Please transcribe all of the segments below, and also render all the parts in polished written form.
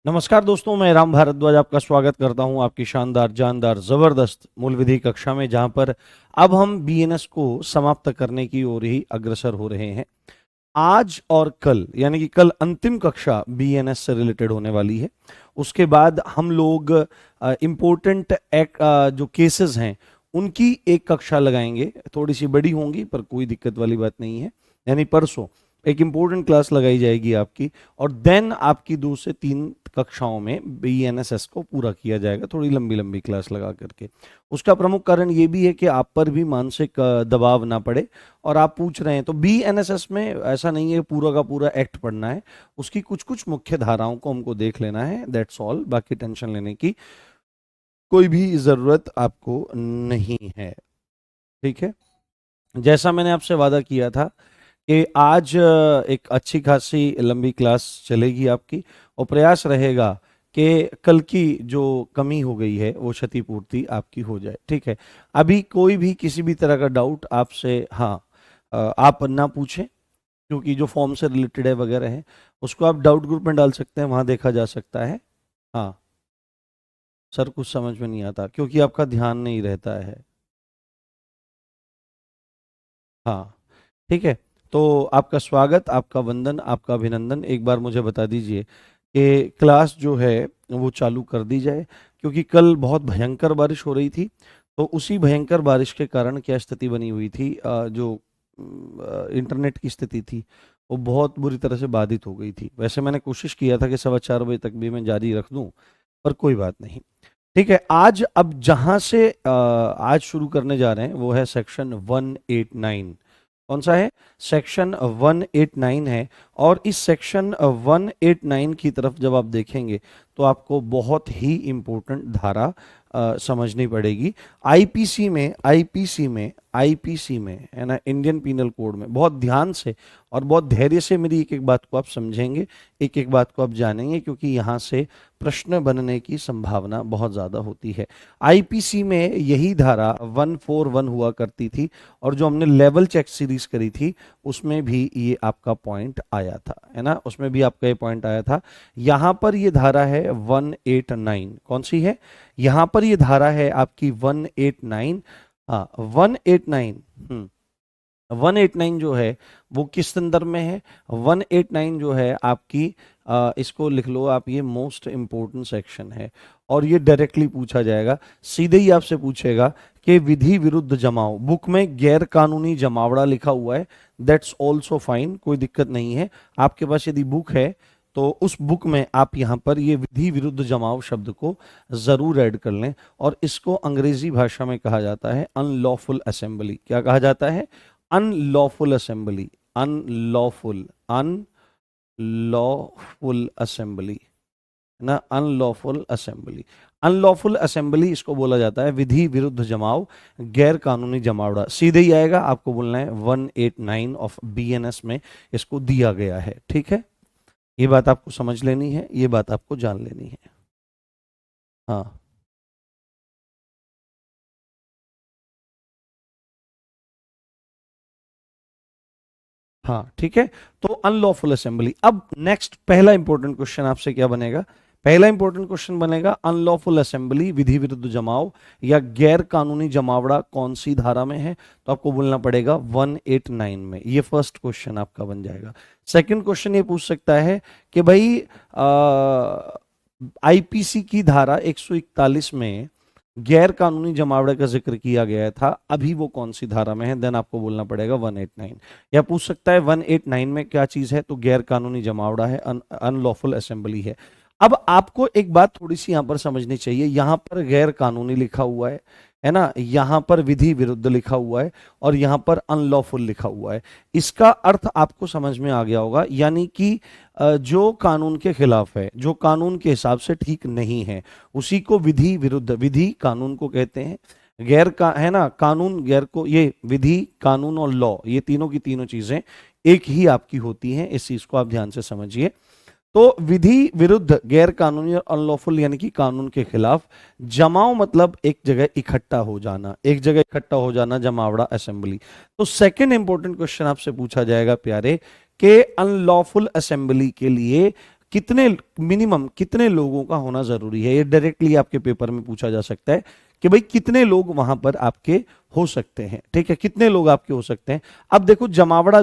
नमस्कार दोस्तों, मैं राम भारद्वाज आपका स्वागत करता हूं आपकी शानदार जानदार जबरदस्त मूल विधि कक्षा में, जहां पर अब हम बीएनएस को समाप्त करने की ओर ही अग्रसर हो रहे हैं। आज और कल यानी कि कल अंतिम कक्षा बीएनएस से रिलेटेड होने वाली है। उसके बाद हम लोग इम्पोर्टेंट जो केसेस हैं उनकी एक कक्षा लगाएंगे। थोड़ी सी बड़ी होंगी पर कोई दिक्कत वाली बात नहीं है। यानी परसों एक इम्पोर्टेंट क्लास लगाई जाएगी आपकी, और देन आपकी 2 से 3 कक्षाओं में बीएनएसएस को पूरा किया जाएगा, थोड़ी लंबी लंबी क्लास लगा करके। उसका प्रमुख कारण ये भी है कि आप पर भी मानसिक दबाव ना पड़े। और आप पूछ रहे हैं तो बीएनएसएस में ऐसा नहीं है पूरा का पूरा एक्ट पढ़ना है, उसकी कुछ कुछ मुख्य धाराओं को हमको देख लेना है, दैट्स ऑल। बाकी टेंशन लेने की कोई भी जरूरत आपको नहीं है, ठीक है। जैसा मैंने आपसे वादा किया था कि आज एक अच्छी खासी लंबी क्लास चलेगी आपकी, और प्रयास रहेगा कि कल की जो कमी हो गई है वो क्षतिपूर्ति आपकी हो जाए, ठीक है। अभी कोई भी किसी भी तरह का डाउट आपसे, हाँ, आप ना पूछें, क्योंकि जो फॉर्म से रिलेटेड है वगैरह है उसको आप डाउट ग्रुप में डाल सकते हैं, वहाँ देखा जा सकता है। हाँ सर, कुछ समझ में नहीं आता क्योंकि आपका ध्यान नहीं रहता है। हाँ ठीक है। तो आपका स्वागत, आपका वंदन, आपका अभिनंदन। एक बार मुझे बता दीजिए कि क्लास जो है वो चालू कर दी जाए, क्योंकि कल बहुत भयंकर बारिश हो रही थी। तो उसी भयंकर बारिश के कारण क्या स्थिति बनी हुई थी, जो इंटरनेट की स्थिति थी वो बहुत बुरी तरह से बाधित हो गई थी। वैसे मैंने कोशिश किया था कि 4:15 बजे तक भी मैं जारी रख दूं, पर कोई बात नहीं। ठीक है, आज अब जहां से आज शुरू करने जा रहे हैं वो है सेक्शन 189। कौन सा है? सेक्शन 189 है। और इस सेक्शन 189 की तरफ जब आप देखेंगे तो आपको बहुत ही इंपॉर्टेंट धारा समझनी पड़ेगी। आईपीसी में है ना, इंडियन पीनल कोड में बहुत ध्यान से और बहुत धैर्य से मेरी एक एक बात को आप समझेंगे, एक एक बात को आप जानेंगे, क्योंकि यहाँ से प्रश्न बनने की संभावना बहुत ज़्यादा होती है। आईपीसी में यही धारा 141 हुआ करती थी, और जो हमने लेवल चेक सीरीज करी थी उसमें भी ये आपका पॉइंट आया था, है ना, उसमें भी आपका ये पॉइंट आया था। यहाँ पर ये धारा है 189। कौन सी है? यहाँ पर ये धारा है आपकी 189। हाँ 189। 189 जो है वो किस संदर्भ में है? 189 जो है आपकी, इसको लिख लो आप, ये मोस्ट इंपॉर्टेंट सेक्शन है, और ये डायरेक्टली पूछा जाएगा। सीधे ही आपसे पूछेगा कि विधि विरुद्ध जमाव, बुक में गैर कानूनी जमावड़ा लिखा हुआ है, दैट्स ऑल्सो फाइन, कोई दिक्कत नहीं है। आपके पास यदि बुक है तो उस बुक में आप यहाँ पर ये विधि विरुद्ध जमाव शब्द को जरूर ऐड कर लें। और इसको अंग्रेजी भाषा में कहा जाता है अनलॉफुल असेंबली। क्या कहा जाता है? Unlawful assembly. Unlawful, unlawful assembly, है ना, अनलॉफुल असेंबली। अनलॉफुल असेंबली इसको बोला जाता है, विधि विरुद्ध जमाव, गैर कानूनी जमावड़ा। सीधे ही आएगा, आपको बोलना है 189 ऑफ बीएनएस में इसको दिया गया है, ठीक है। ये बात आपको समझ लेनी है, ये बात आपको जान लेनी है। हाँ हाँ ठीक है। तो अनलॉफुल असेंबली। अब नेक्स्ट पहला इंपॉर्टेंट क्वेश्चन आपसे क्या बनेगा? पहला इंपॉर्टेंट क्वेश्चन बनेगा अनलॉफुल असेंबली, विधि विरुद्ध जमाव या गैर कानूनी जमावड़ा कौन सी धारा में है? तो आपको बोलना पड़ेगा 189 में। ये फर्स्ट क्वेश्चन आपका बन जाएगा। सेकंड क्वेश्चन ये पूछ सकता है कि भाई आईपीसी की धारा 141 में गैर कानूनी जमावड़े का जिक्र किया गया था, अभी वो कौन सी धारा में है? देन आपको बोलना पड़ेगा 189। या पूछ सकता है 189 में क्या चीज है? तो गैर कानूनी जमावड़ा है, अनलॉफुल असेंबली है। अब आपको एक बात थोड़ी सी यहां पर समझनी चाहिए, यहां पर गैर कानूनी लिखा हुआ है ना, यहां पर विधि विरुद्ध लिखा हुआ है, और यहां पर अनलॉफुल लिखा हुआ है। इसका अर्थ आपको समझ में आ गया होगा, यानी कि जो कानून के खिलाफ है, जो कानून के हिसाब से ठीक नहीं है, उसी को विधि विरुद्ध, विधि कानून को कहते हैं, गैर का है ना, कानून गैर को, ये विधि कानून और लॉ, ये तीनों की तीनों चीजें एक ही आपकी होती हैं। इस चीज को आप ध्यान से समझिए। तो विधि विरुद्ध, गैर कानूनी और अनलॉफुल यानी कि कानून के खिलाफ। जमाव मतलब एक जगह इकट्ठा हो जाना, एक जगह इकट्ठा हो जाना, जमावड़ा असेंबली। तो सेकंड इंपॉर्टेंट क्वेश्चन आपसे पूछा जाएगा प्यारे, कि अनलॉफुल असेंबली के लिए कितने मिनिमम कितने लोगों का होना जरूरी है, ये डायरेक्टली आपके पेपर में पूछा जा सकता है कि भाई कितने लोग वहां पर आपके हो सकते हैं, ठीक है, कितने लोग आपके हो सकते हैं। अब देखो जमावड़ा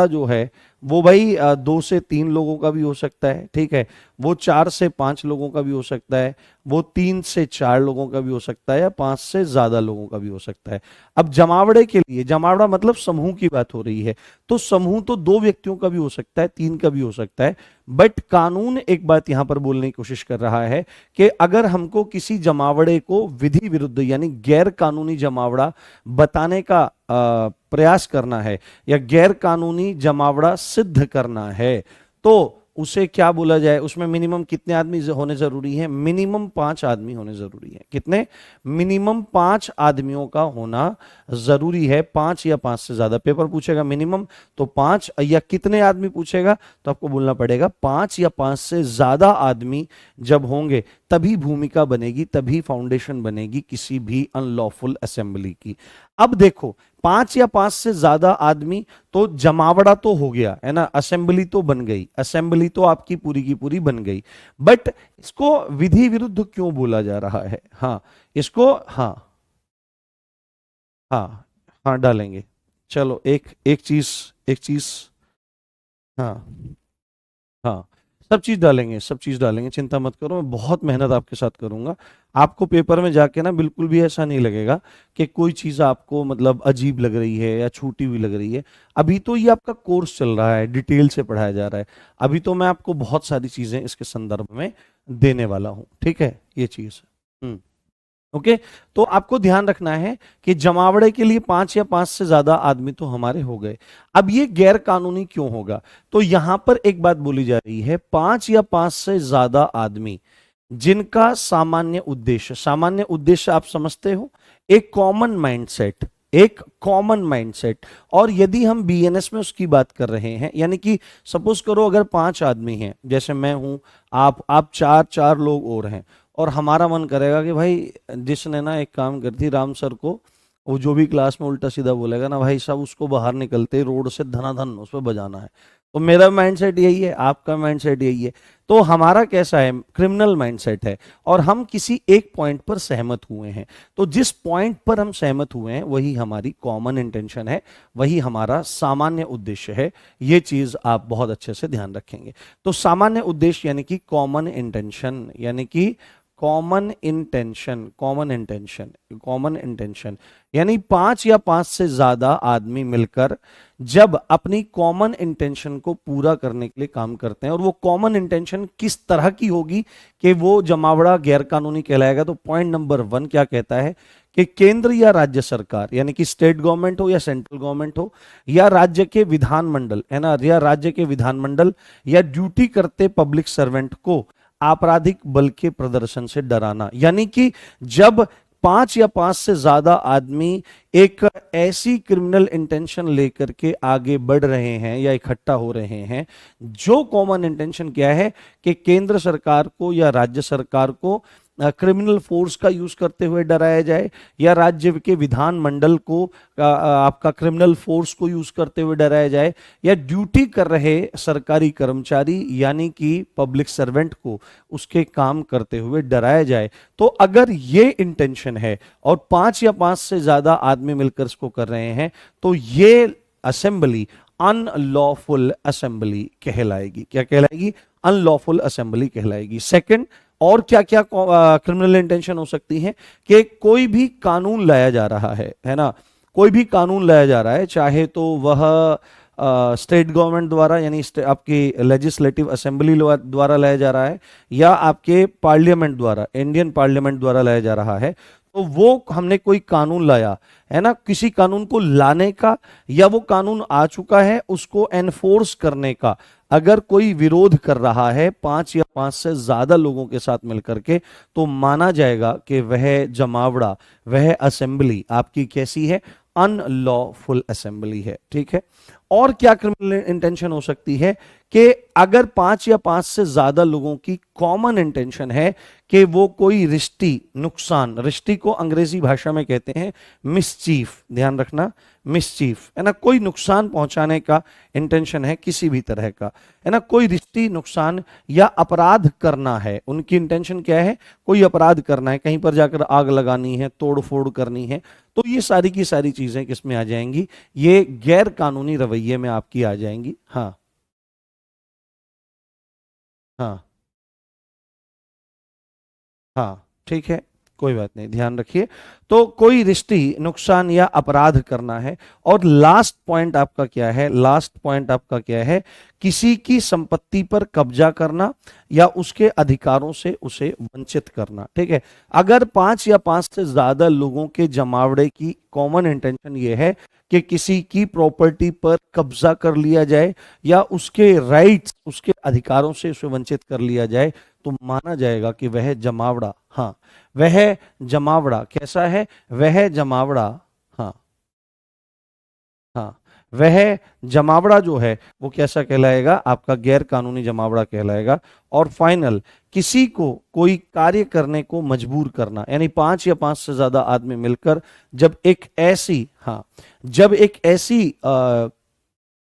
जो है वो भाई 2 से 3 लोगों का भी हो सकता है, ठीक है, वो 4 से 5 लोगों का भी हो सकता है, वो 3 से 4 लोगों का भी हो सकता है, या 5 से ज्यादा लोगों का भी हो सकता है। अब जमावड़े के लिए, जमावड़ा मतलब समूह की बात हो रही है, तो समूह तो 2 व्यक्तियों का भी हो सकता है, 3 का भी हो सकता है, बट कानून एक बात यहां पर बोलने की कोशिश कर रहा है कि अगर हमको किसी जमावड़े को विधि विरुद्ध यानी गैर कानूनी जमावड़ा बताने का प्रयास करना है या गैर कानूनी जमावड़ा सिद्ध करना है, तो उसे क्या बोला जाए, उसमें मिनिमम कितने आदमी होने जरूरी है, मिनिमम 5 आदमी होने जरूरी है। कितने? मिनिमम 5 आदमियों का होना जरूरी है, 5 या 5 से ज्यादा। पेपर पूछेगा मिनिमम तो 5 या कितने आदमी पूछेगा तो आपको बोलना पड़ेगा 5 या 5 से ज्यादा आदमी जब होंगे तभी भूमिका बनेगी, तभी फाउंडेशन बनेगी किसी भी अनलॉफुल असेंबली की। अब देखो 5 या 5 से ज्यादा आदमी तो जमावड़ा तो हो गया है ना, असेंबली तो बन गई, असेंबली तो आपकी पूरी की पूरी बन गई, बट इसको विधि विरुद्ध क्यों बोला जा रहा है? हाँ इसको, हाँ हाँ हाँ डालेंगे, चलो एक चीज, हाँ हाँ सब चीज डालेंगे, चिंता मत करो, मैं बहुत मेहनत आपके साथ करूंगा। आपको पेपर में जाके ना बिल्कुल भी ऐसा नहीं लगेगा कि कोई चीज आपको मतलब अजीब लग रही है या छूटी हुई लग रही है। अभी तो ये आपका कोर्स चल रहा है, डिटेल से पढ़ाया जा रहा है, अभी तो मैं आपको बहुत सारी चीजें इसके संदर्भ में देने वाला हूं, ठीक है, ये चीज। हम्म ओके, तो आपको ध्यान रखना है कि जमावड़े के लिए 5 या 5 से ज्यादा आदमी तो हमारे हो गए। अब ये गैर कानूनी क्यों होगा? तो यहां पर एक बात बोली जा रही है, 5 या 5 से ज्यादा आदमी जिनका सामान्य उद्देश्य आप समझते हो, एक कॉमन माइंडसेट, एक कॉमन माइंडसेट। और यदि हम बीएनएस में उसकी बात कर रहे हैं, यानी कि सपोज करो अगर 5 आदमी हैं, जैसे मैं हूं, आप चार लोग और हैं, और हमारा मन करेगा कि भाई जिसने ना एक काम करती राम सर को, वो जो भी क्लास में उल्टा सीधा बोलेगा ना भाई साहब, उसको बाहर निकलते ही रोड से धनाधन उस पर बजाना है। तो मेरा माइंडसेट यही है, आपका माइंडसेट यही है। तो हमारा कैसा है? क्रिमिनल माइंडसेट है, और हम किसी एक पॉइंट पर सहमत हुए हैं। तो जिस पॉइंट पर हम सहमत हुए हैं वही हमारी कॉमन इंटेंशन है, वही हमारा सामान्य उद्देश्य है। ये चीज आप बहुत अच्छे से ध्यान रखेंगे। तो सामान्य उद्देश्य यानी कि कॉमन इंटेंशन, यानी कि कॉमन इंटेंशन यानी 5 या 5 से ज्यादा आदमी मिलकर जब अपनी कॉमन इंटेंशन को पूरा करने के लिए काम करते हैं, और वो कॉमन इंटेंशन किस तरह की होगी कि वो जमावड़ा गैर कानूनी कहलाएगा। तो पॉइंट नंबर 1 क्या कहता है कि केंद्र या राज्य सरकार, यानी कि स्टेट गवर्नमेंट हो या सेंट्रल गवर्नमेंट हो, या राज्य के विधानमंडल है ना, या राज्य के विधानमंडल या ड्यूटी करते पब्लिक सर्वेंट को आपराधिक बल के प्रदर्शन से डराना। यानी कि जब 5 या 5 से ज्यादा आदमी एक ऐसी क्रिमिनल इंटेंशन लेकर के आगे बढ़ रहे हैं या इकट्ठा हो रहे हैं, जो कॉमन इंटेंशन क्या है कि केंद्र सरकार को या राज्य सरकार को क्रिमिनल फोर्स का यूज करते हुए डराया जाए, या राज्य के विधानमंडल को आपका क्रिमिनल फोर्स को यूज करते हुए डराया जाए, या ड्यूटी कर रहे सरकारी कर्मचारी यानी कि पब्लिक सर्वेंट को उसके काम करते हुए डराया जाए। तो अगर ये इंटेंशन है और 5 या 5 से ज्यादा आदमी मिलकर इसको कर रहे हैं, तो ये असेंबली अनलॉफुल असेंबली कहलाएगी। क्या कहलाएगी? अनलॉफुल असेंबली कहलाएगी। सेकंड, और क्या क्या क्रिमिनल इंटेंशन हो सकती है कि कोई भी कानून लाया जा रहा है ना, कोई भी कानून लाया जा रहा है, चाहे तो वह स्टेट गवर्नमेंट द्वारा यानी आपकी लेजिस्लेटिव असेंबली द्वारा लाया जा रहा है, या आपके पार्लियामेंट द्वारा, इंडियन पार्लियामेंट द्वारा लाया जा रहा है, तो वो हमने कोई कानून लाया है ना, किसी कानून को लाने का या वो कानून आ चुका है उसको एनफोर्स करने का अगर कोई विरोध कर रहा है 5 या 5 से ज्यादा लोगों के साथ मिलकर के, तो माना जाएगा कि वह जमावड़ा, वह असेंबली आपकी कैसी है? अनलॉफुल असेंबली है। ठीक है, और क्या क्रिमिनल इंटेंशन हो सकती है कि अगर 5 या 5 से ज्यादा लोगों की कॉमन इंटेंशन है कि वो कोई रिश्ती नुकसान, रिश्ती को अंग्रेजी भाषा में कहते हैं मिसचीफ, ध्यान रखना, मिसचीफ है ना, कोई नुकसान पहुंचाने का इंटेंशन है किसी भी तरह का, है ना, कोई रिश्ती नुकसान या अपराध करना है, उनकी इंटेंशन क्या है, कोई अपराध करना है, कहीं पर जाकर आग लगानी है, तोड़ फोड़ करनी है, तो ये सारी की सारी चीजें किसमें आ जाएंगी, ये गैर कानूनी रवैये में आपकी आ जाएंगी। हाँ हाँ हाँ, ठीक है, कोई बात नहीं, ध्यान रखिए। तो कोई रिश्ती नुकसान या अपराध करना है, और लास्ट पॉइंट आपका क्या है, लास्ट पॉइंट आपका क्या है, किसी की संपत्ति पर कब्जा करना या उसके अधिकारों से उसे वंचित करना। ठीक है, अगर 5 या 5 से ज्यादा लोगों के जमावड़े की कॉमन इंटेंशन ये है कि किसी की प्रॉपर्टी पर कब्जा कर लिया जाए या उसके राइट्स, उसके अधिकारों से उसे वंचित कर लिया जाए, तो माना जाएगा कि वह जमावड़ा, हाँ, वह जमावड़ा कैसा है, वह जमावड़ा, हाँ हाँ, वह जमावड़ा जो है वो कैसा कहलाएगा, आपका गैर कानूनी जमावड़ा कहलाएगा। और फाइनल, किसी को कोई कार्य करने को मजबूर करना, यानी 5 या 5 से ज्यादा आदमी मिलकर जब एक ऐसी, हाँ, जब एक ऐसी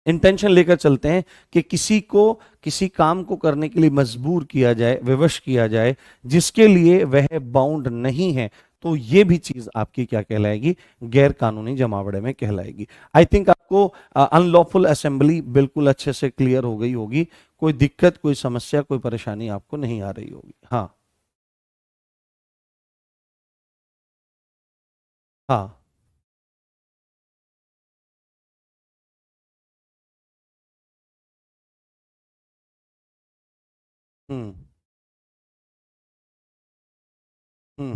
इंटेंशन लेकर चलते हैं कि किसी को किसी काम को करने के लिए मजबूर किया जाए, विवश किया जाए, जिसके लिए वह बाउंड नहीं है, तो ये भी चीज आपकी क्या कहलाएगी, गैर कानूनी जमावड़े में कहलाएगी। आई थिंक आपको अनलॉफुल असेंबली बिल्कुल अच्छे से क्लियर हो गई होगी, कोई दिक्कत, कोई समस्या, कोई परेशानी आपको नहीं आ रही होगी। हाँ हाँ। हम्म हम्म।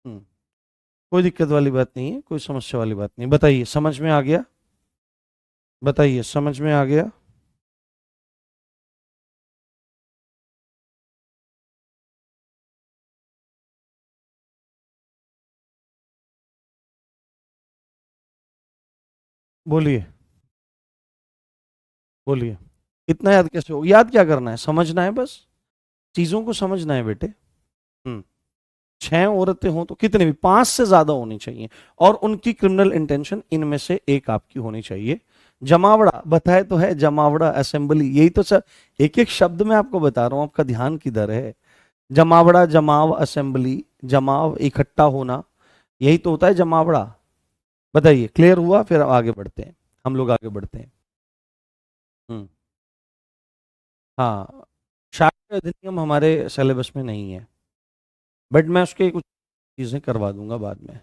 हम्म। कोई दिक्कत वाली बात नहीं है, कोई समस्या वाली बात नहीं, बताइए, समझ में आ गया, बताइए, समझ में आ गया। बोलिए, बोलिए। इतना याद कैसे हो, याद क्या करना है, समझना है बस, चीजों को समझना है बेटे। हम्म। 6 औरतें हों तो कितने भी, 5 से ज्यादा होनी चाहिए, और उनकी क्रिमिनल इंटेंशन इनमें से एक आपकी होनी चाहिए। जमावड़ा बताए तो है, जमावड़ा असेंबली, यही तो सर, एक एक शब्द में आपको बता रहा हूं, आपका ध्यान किधर है। जमावड़ा, जमाव, असेंबली, जमाव, इकट्ठा होना, यही तो होता है जमावड़ा। बताइए, क्लियर हुआ, फिर आगे बढ़ते हैं, हम लोग आगे बढ़ते हैं। हम्म। हाँ, शास्त्र अधिनियम हमारे सिलेबस में नहीं है, बट मैं उसके कुछ चीजें करवा दूंगा बाद में।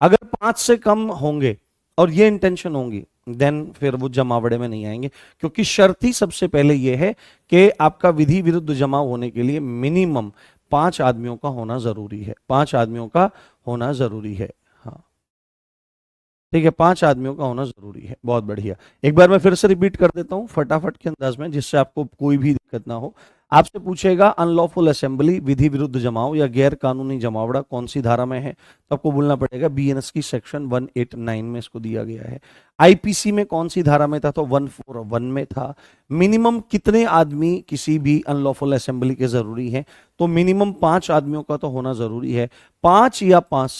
अगर 5 से कम होंगे और ये इंटेंशन होंगी, देन फिर वो जमावड़े में नहीं आएंगे, क्योंकि शर्त ही सबसे पहले ये है कि आपका विधि विरुद्ध जमाव होने के लिए मिनिमम 5 आदमियों का होना जरूरी है, 5 आदमियों का होना जरूरी है। हाँ, ठीक है, 5 आदमियों का होना जरूरी है, बहुत बढ़िया। एक बार मैं फिर से रिपीट कर देता हूं फटाफट के अंदाज में, जिससे आपको कोई भी दिक्कत ना हो। आपसे पूछेगा अनलॉफुल असेंबली, विधि विरुद्ध जमाव या गैर कानूनी जमावड़ा कौन सी धारा में है, तो आपको बोलना पड़ेगा बीएनएस की सेक्शन 189 में इसको दिया गया है। आईपीसी में कौन सी धारा में था, तो 141 में था। मिनिमम कितने आदमी किसी भी अनलॉफुल असेंबली के जरूरी हैं, तो मिनिमम 5 आदमियों का तो होना जरूरी है। 5 या 5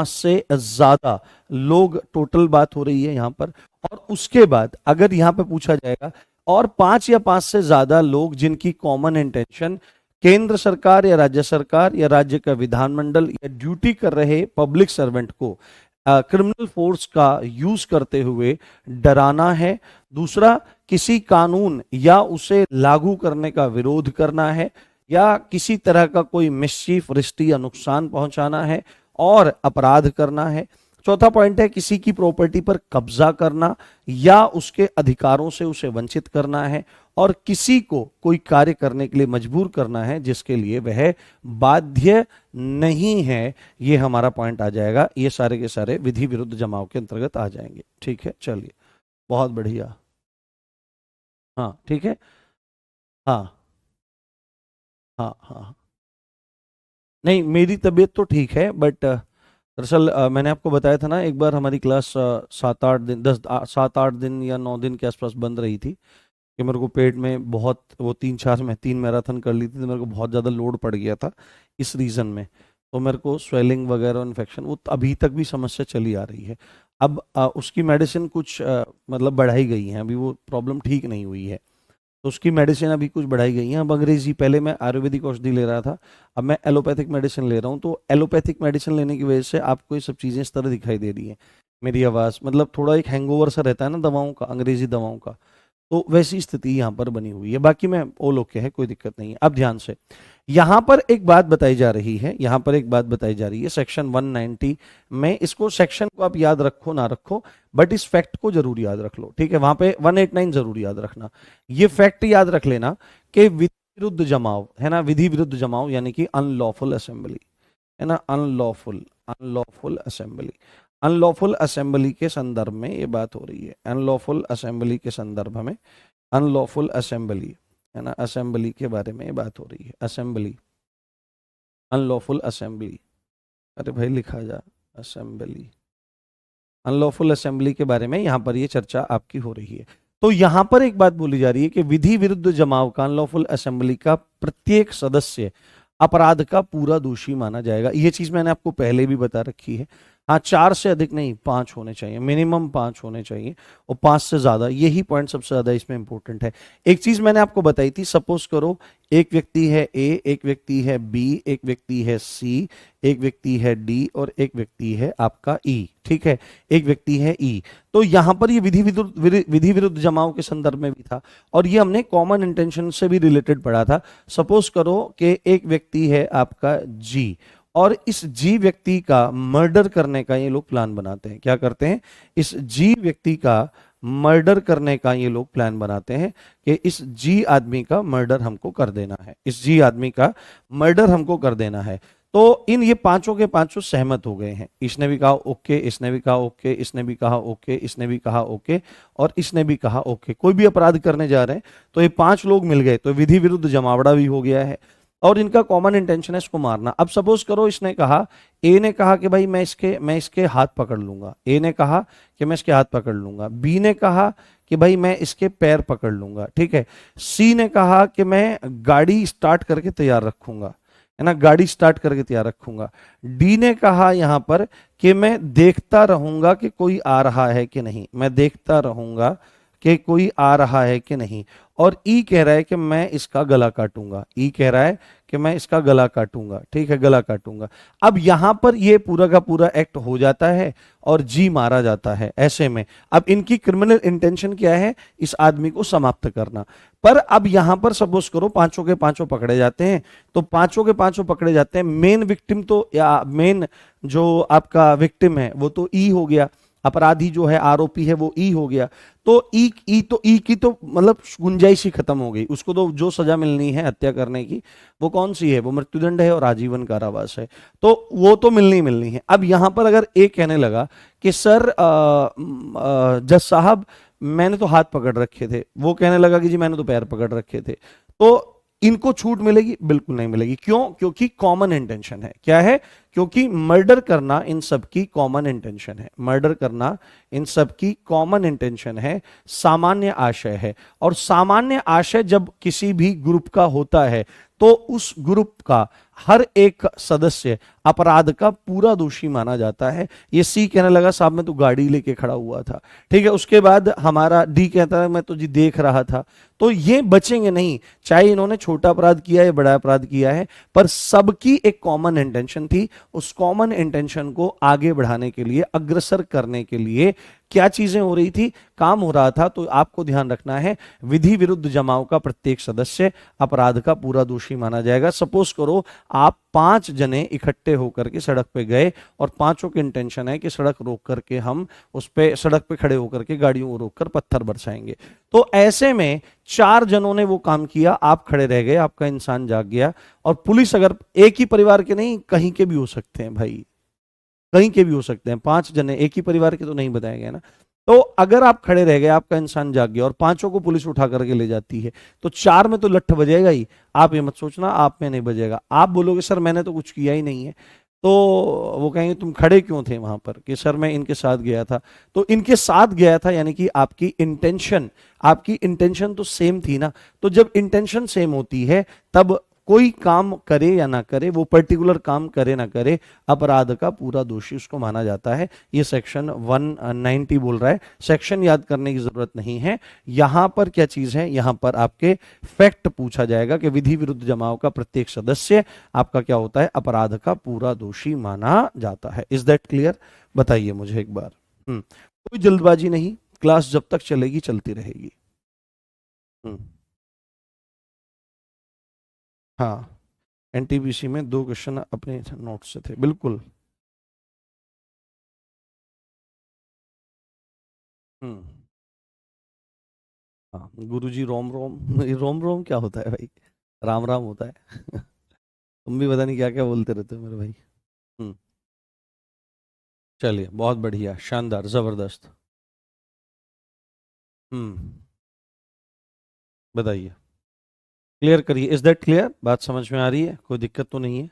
से ज्यादा लोग टोटल बात हो रही है यहां पर। और उसके बाद अगर यहां पे पूछा जाएगा, और 5 या 5 से ज्यादा लोग जिनकी कॉमन इंटेंशन केंद्र सरकार या राज्य सरकार या राज्य का विधानमंडल या ड्यूटी कर रहे पब्लिक सर्वेंट को क्रिमिनल फोर्स का यूज करते हुए डराना है। दूसरा, किसी कानून या उसे लागू करने का विरोध करना है, या किसी तरह का कोई मिसचीफ, रिश्ती या नुकसान पहुंचाना है और अपराध करना है। चौथा पॉइंट है किसी की प्रॉपर्टी पर कब्जा करना या उसके अधिकारों से उसे वंचित करना है, और किसी को कोई कार्य करने के लिए मजबूर करना है जिसके लिए वह बाध्य नहीं है। ये हमारा पॉइंट आ जाएगा, ये सारे के सारे विधि विरुद्ध जमाव के अंतर्गत आ जाएंगे। ठीक है, चलिए, बहुत बढ़िया। हाँ, ठीक है। हाँ हाँ हाँ। नहीं, मेरी तबीयत तो ठीक है, बट दरअसल मैंने आपको बताया था ना, एक बार हमारी क्लास 7-8 दिन 7-8 दिन या 9 दिन के आसपास बंद रही थी कि मेरे को पेट में बहुत, वो 3 मैराथन कर ली थी तो मेरे को बहुत ज़्यादा लोड पड़ गया था इस रीज़न में। तो मेरे को स्वेलिंग वगैरह इन्फेक्शन वो अभी तक भी समस्या चली आ रही है। अब उसकी मेडिसिन कुछ मतलब बढ़ाई गई है, अभी वो प्रॉब्लम ठीक नहीं हुई है, तो उसकी मेडिसिन अभी कुछ बढ़ाई गई है। अब अंग्रेजी, पहले मैं आयुर्वेदिक औषधि ले रहा था, अब मैं एलोपैथिक मेडिसिन ले रहा हूँ। तो एलोपैथिक मेडिसिन लेने की वजह से आपको ये सब चीज़ें इस तरह दिखाई दे रही है। मेरी आवाज़ मतलब थोड़ा एक हैंगओवर सा रहता है ना दवाओं का, अंग्रेजी दवाओं का, तो वैसी स्थिति यहाँ पर बनी हुई है। बाकी मैं ऑल ओके है, कोई दिक्कत नहीं है। अब ध्यान से, यहाँ पर एक बात बताई जा रही है, यहाँ पर एक बात बताई जा रही है सेक्शन 190 में। इसको सेक्शन को आप याद रखो ना रखो, बट इस फैक्ट को जरूर याद रख लो, ठीक है। वहां पे 189 जरूर याद रखना। ये फैक्ट याद रख लेना कि विधि विरुद्ध जमाव है ना, विधि विरुद्ध जमाव यानी कि अनलॉफुल असेंबली है ना, unlawful unlawful assembly. Unlawful assembly के संदर्भ में ये बात हो रही है, अनलॉफुल असेंबली के संदर्भ में, अनलॉफुल असेंबली है ना, असेंबली के बारे में ये बात हो रही है, असेंबली, अनलॉफुल असेंबली। अरे भाई लिखा जा, असेंबली, अनलॉफुल असेंबली के बारे में यहाँ पर ये चर्चा आपकी हो रही है। तो यहाँ पर एक बात बोली जा रही है कि विधि विरुद्ध जमाव का, अनलॉफुल असेंबली का प्रत्येक सदस्य अपराध का पूरा दोषी माना जाएगा। ये चीज मैंने आपको पहले भी बता रखी है। हाँ, 4 से अधिक नहीं, 5 होने चाहिए, मिनिमम 5 होने चाहिए, और 5 से ज्यादा, यही पॉइंट सबसे ज्यादा इसमें इंपॉर्टेंट है। एक चीज मैंने आपको बताई थी, सपोज करो एक व्यक्ति है ए, एक व्यक्ति है बी, एक व्यक्ति है सी, एक व्यक्ति है डी और एक व्यक्ति है आपका ई, ठीक है, एक व्यक्ति है ई। तो यहां पर ये विधि विरुद्ध जमाव के संदर्भ में भी था, और ये हमने कॉमन इंटेंशन से भी रिलेटेड पढ़ा था। सपोज करो कि एक व्यक्ति है आपका जी, और इस जी व्यक्ति का मर्डर करने का ये लोग प्लान बनाते हैं। क्या करते हैं? इस जी व्यक्ति का मर्डर करने का ये लोग प्लान बनाते हैं कि इस जी आदमी का मर्डर हमको कर देना है, इस जी आदमी का मर्डर हमको कर देना है। तो इन ये पांचों के पांचों सहमत हो गए हैं। इसने भी कहा ओके, इसने भी कहा ओके, इसने भी कहा ओके, इसने भी कहा ओके, और इसने भी कहा ओके। कोई भी अपराध करने जा रहे हैं तो ये 5 लोग मिल गए, तो विधि विरुद्ध जमावड़ा भी हो गया है, और इनका कॉमन इंटेंशन है इसको मारना। अब सपोज करो इसने कहा, ए ने कहा कि भाई मैं इसके हाथ पकड़ लूंगा, ए ने कहा कि मैं इसके हाथ पकड़ लूंगा, बी ने कहा कि भाई मैं इसके पैर पकड़ लूंगा, ठीक है, सी ने कहा कि मैं गाड़ी स्टार्ट करके तैयार रखूंगा, है ना, गाड़ी स्टार्ट करके तैयार रखूंगा, डी ने कहा यहां पर कि मैं देखता रहूंगा कि कोई आ रहा है कि नहीं, मैं देखता रहूंगा कि कोई आ रहा है कि नहीं, और ई कह रहा है कि मैं इसका गला काटूंगा, ई कह रहा है कि मैं इसका गला काटूंगा, ठीक है, गला काटूंगा। अब यहां पर ये पूरा का पूरा एक्ट हो जाता है और जी मारा जाता है। ऐसे में अब इनकी क्रिमिनल इंटेंशन क्या है? इस आदमी को समाप्त करना। पर अब यहां पर सपोज करो पांचों के पांचों पकड़े जाते हैं, तो पांचों के पांचों पकड़े जाते हैं, मेन विक्टिम तो, या मेन जो आपका विक्टिम है वो तो ई हो गया, अपराधी जो है आरोपी है वो ई हो गया। तो ई की तो मतलब गुंजाइश ही खत्म हो गई, उसको तो जो सजा मिलनी है हत्या करने की वो कौन सी है? वो मृत्युदंड है और आजीवन कारावास है, तो वो तो मिलनी मिलनी है। अब यहां पर अगर एक कहने लगा कि सर जज साहब मैंने तो हाथ पकड़ रखे थे, वो कहने लगा कि जी मैंने तो पैर पकड़ रखे थे, तो इनको छूट मिलेगी? बिल्कुल नहीं मिलेगी। क्यों? क्योंकि कॉमन इंटेंशन है। क्या है? क्योंकि मर्डर करना इन सबकी कॉमन इंटेंशन है, मर्डर करना इन सबकी कॉमन इंटेंशन है, सामान्य आशय है। और सामान्य आशय जब किसी भी ग्रुप का होता है तो उस ग्रुप का हर एक सदस्य अपराध का पूरा दोषी माना जाता है। ये सी कहने लगा साहब मैं तो गाड़ी लेके खड़ा हुआ था, ठीक है। उसके बाद हमारा डी कहता है मैं तो जी देख रहा था। तो ये बचेंगे नहीं, चाहे इन्होंने छोटा अपराध किया है बड़ा अपराध किया है, पर सबकी एक कॉमन इंटेंशन थी। उस कॉमन इंटेंशन को आगे बढ़ाने के लिए, अग्रसर करने के लिए क्या चीजें हो रही थी, काम हो रहा था। तो आपको ध्यान रखना है, विधि विरुद्ध जमाव का प्रत्येक सदस्य अपराध का पूरा दोषी माना जाएगा। सपोज करो आप 5 जने इकट्ठे होकर के सड़क पे गए और पांचों की इंटेंशन है कि सड़क रोक करके हम उस पे, सड़क पे खड़े होकर के गाड़ियों को रोककर पत्थर बरसाएंगे। तो ऐसे में 4 जनों ने वो काम किया, आप खड़े रह गए, आपका इंसान जाग गया। और पुलिस, अगर एक ही परिवार के नहीं, कहीं के भी हो सकते हैं भाई, कहीं के भी हो सकते हैं, 5 जने एक ही परिवार के तो नहीं बताया गया ना। तो अगर आप खड़े रह गए, आपका इंसान जाग गया और पांचों को पुलिस उठा करके ले जाती है, तो 4 में तो लठ बजेगा ही। आप ये मत सोचना आप में नहीं बजेगा, आप बोलोगे सर मैंने तो कुछ किया ही नहीं है। तो वो कहेंगे तुम खड़े क्यों थे वहां पर, कि सर मैं इनके साथ गया था। तो इनके साथ गया था यानी कि आपकी इंटेंशन तो सेम थी ना। तो जब इंटेंशन सेम होती है तब कोई काम करे या ना करे, वो पर्टिकुलर काम करे ना करे, अपराध का पूरा दोषी उसको माना जाता है। ये सेक्शन 190 बोल रहा है। सेक्शन याद करने की जरूरत नहीं है। यहां पर क्या चीज है, यहां पर आपके फैक्ट पूछा जाएगा कि विधि विरुद्ध जमाव का प्रत्येक सदस्य आपका क्या होता है, अपराध का पूरा दोषी माना जाता है। Is that clear? बताइए मुझे एक बार। कोई जल्दबाजी नहीं, क्लास जब तक चलेगी चलती रहेगी। हम्म हाँ, एनटीपीसी में 2 क्वेश्चन अपने नोट से थे, बिल्कुल। हम्म हाँ, गुरुजी रोम रोम, ये रोम रोम क्या होता है भाई? राम राम होता है। तुम भी पता नहीं क्या क्या बोलते रहते हो मेरे भाई। हम्म चलिए, बहुत बढ़िया, शानदार, जबरदस्त। हम्म बताइए, क्लियर करिए। Is that clear? बात समझ में आ रही है? कोई दिक्कत तो नहीं है?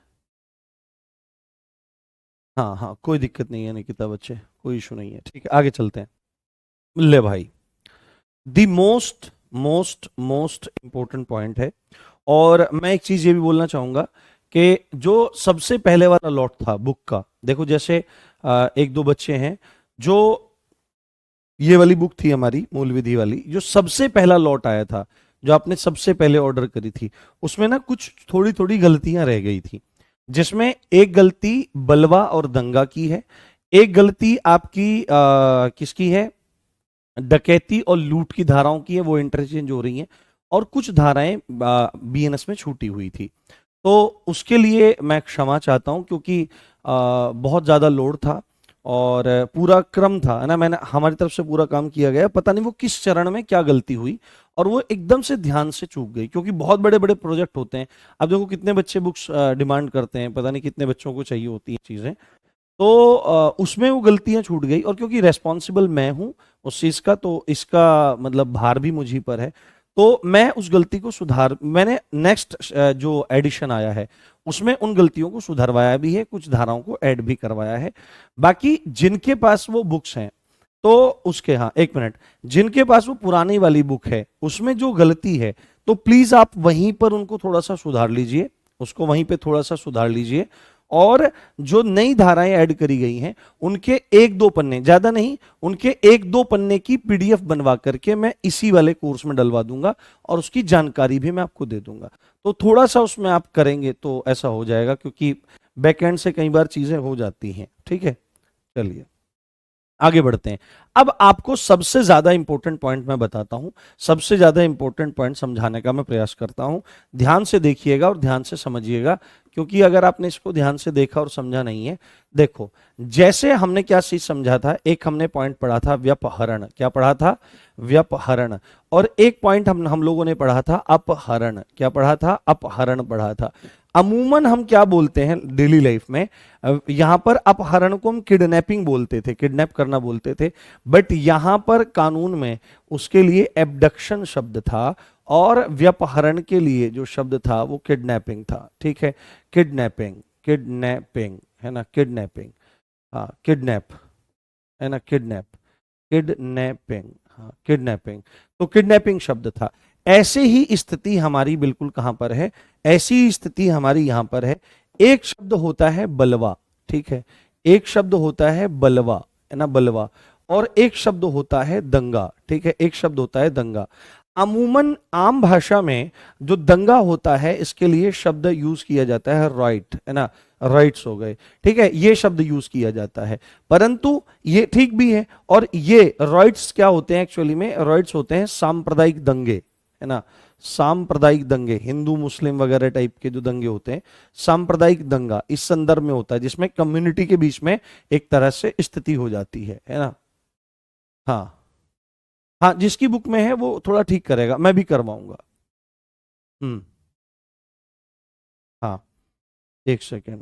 हाँ हाँ, कोई दिक्कत नहीं है निकिता बच्चे, कोई इशू नहीं है। ठीक है, आगे चलते हैं। ले भाई, the most most most important point है। और मैं एक चीज ये भी बोलना चाहूंगा कि जो सबसे पहले वाला लॉट था बुक का, देखो जैसे एक दो बच्चे हैं जो, ये वाली बुक थी हमारी मूल विधि वाली, जो सबसे पहला लॉट आया था, जो आपने सबसे पहले ऑर्डर करी थी, उसमें ना कुछ थोड़ी थोड़ी गलतियां रह गई थी। जिसमें एक गलती बलवा और दंगा की है, एक गलती आपकी किसकी है, डकैती और लूट की धाराओं की है, वो इंटरचेंज हो रही हैं। और कुछ धाराएं बीएनएस में छूटी हुई थी। तो उसके लिए मैं क्षमा चाहता हूं, क्योंकि बहुत ज़्यादा लोड था और पूरा क्रम था, है ना, मैंने हमारी तरफ से पूरा काम किया गया, पता नहीं वो किस चरण में क्या गलती हुई और वो एकदम से ध्यान से चूक गई, क्योंकि बहुत बड़े बड़े प्रोजेक्ट होते हैं। अब देखो कितने बच्चे बुक्स डिमांड करते हैं, पता नहीं कितने बच्चों को चाहिए होती हैं चीज़ें। तो उसमें वो गलतियां छूट गई, और क्योंकि रेस्पॉन्सिबल मैं हूं उस चीज का, तो इसका मतलब भार भी मुझी पर है। तो मैं उस गलती को मैंने नेक्स्ट जो एडिशन आया है उसमें उन गलतियों को सुधरवाया भी है, कुछ धाराओं को ऐड भी करवाया है। बाकी जिनके पास वो बुक्स हैं, तो उसके, हाँ एक मिनट, जिनके पास वो पुरानी वाली बुक है उसमें जो गलती है, तो प्लीज आप वहीं पर उनको थोड़ा सा सुधार लीजिए, उसको वहीं पे थोड़ा सा सुधार लीजिए। और जो नई धाराएं ऐड करी गई हैं उनके एक दो पन्ने, ज्यादा नहीं, उनके एक दो पन्ने की पीडीएफ बनवा करके मैं इसी वाले कोर्स में डलवा दूंगा, और उसकी जानकारी भी मैं आपको दे दूंगा। तो थोड़ा सा उसमें आप करेंगे तो ऐसा हो जाएगा, क्योंकि बैकएंड से कई बार चीजें हो जाती हैं। ठीक है, चलिए आगे बढ़ते हैं। अब आपको सबसे ज्यादा इंपॉर्टेंट पॉइंट मैं बताता हूं, सबसे ज्यादा इंपॉर्टेंट पॉइंट समझाने का मैं प्रयास करता हूं। ध्यान से देखिएगा और ध्यान से समझिएगा, क्योंकि अगर आपने इसको ध्यान से देखा और समझा नहीं है, देखो जैसे हमने क्या चीज समझा था, एक हमने पॉइंट पढ़ा था व्यपहरण, क्या पढ़ा था, व्यपहरण। और एक पॉइंट हम लोगों ने पढ़ा था अपहरण, क्या पढ़ा था, अपहरण पढ़ा था। अमूमन हम क्या बोलते हैं डेली लाइफ में, यहां पर अपहरण को हम किडनैपिंग बोलते थे, किडनैप करना बोलते थे। बट यहां पर कानून में उसके लिए एबडक्शन शब्द था, और व्यपहरण के लिए जो शब्द था वो किडनैपिंग था। ठीक है, किडनैपिंग, किडनैपिंग है ना, किडनैपिंग, हाँ किडनैप, है ना, किडनैप, किडनैपिंग, हाँ किडनैपिंग। तो किडनैपिंग शब्द था। ऐसे ही स्थिति हमारी बिल्कुल कहां पर है, ऐसी ही स्थिति हमारी यहां पर है। एक शब्द होता है बलवा, ठीक है, एक शब्द होता है बलवा, है ना, बलवा। और एक शब्द होता है दंगा, ठीक है, एक शब्द होता है दंगा। अमूमन आम भाषा में जो दंगा होता है इसके लिए शब्द यूज किया जाता है राइट, है ना, राइट्स हो गए, ठीक है, ये शब्द यूज किया जाता है। परंतु ये ठीक भी है, और ये राइट्स क्या होते हैं एक्चुअली में, राइट्स होते हैं सांप्रदायिक दंगे, है ना, सांप्रदायिक दंगे, हिंदू मुस्लिम वगैरह टाइप के जो दंगे होते हैं, सांप्रदायिक दंगा इस संदर्भ में होता है जिसमें कम्युनिटी के बीच में एक तरह से स्थिति हो जाती है ना। हाँ हाँ, जिसकी बुक में है वो थोड़ा ठीक करेगा, मैं भी करवाऊंगा। हम्म हाँ, एक सेकेंड,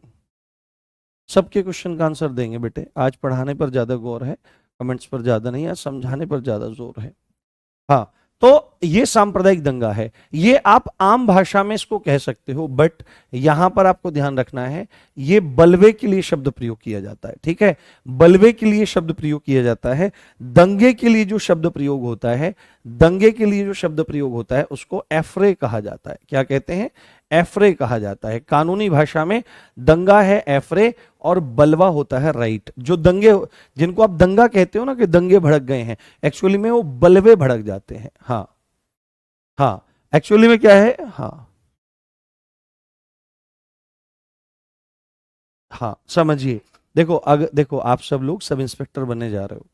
सबके क्वेश्चन का आंसर देंगे बेटे, आज पढ़ाने पर ज्यादा गौर है, कमेंट्स पर ज्यादा नहीं है, समझाने पर ज्यादा जोर है। हाँ, तो ये सांप्रदायिक दंगा है, ये आप आम भाषा में इसको कह सकते हो, बट यहां पर आपको ध्यान रखना है ये बलवे के लिए शब्द प्रयोग किया जाता है, ठीक है, बलवे के लिए शब्द प्रयोग किया जाता है। दंगे के लिए जो शब्द प्रयोग होता है, दंगे के लिए जो शब्द प्रयोग होता है उसको एफरे कहा जाता है। क्या कहते हैं? एफरे कहा जाता है। कानूनी भाषा में दंगा है एफरे और बलवा होता है राइट। जो दंगे, जिनको आप दंगा कहते हो ना कि दंगे भड़क गए हैं, एक्चुअली में वो बलवे भड़क जाते हैं। हाँ हाँ, एक्चुअली में क्या है, हाँ हाँ समझिए। देखो अगर देखो आप सब लोग सब इंस्पेक्टर बनने जा रहे हो,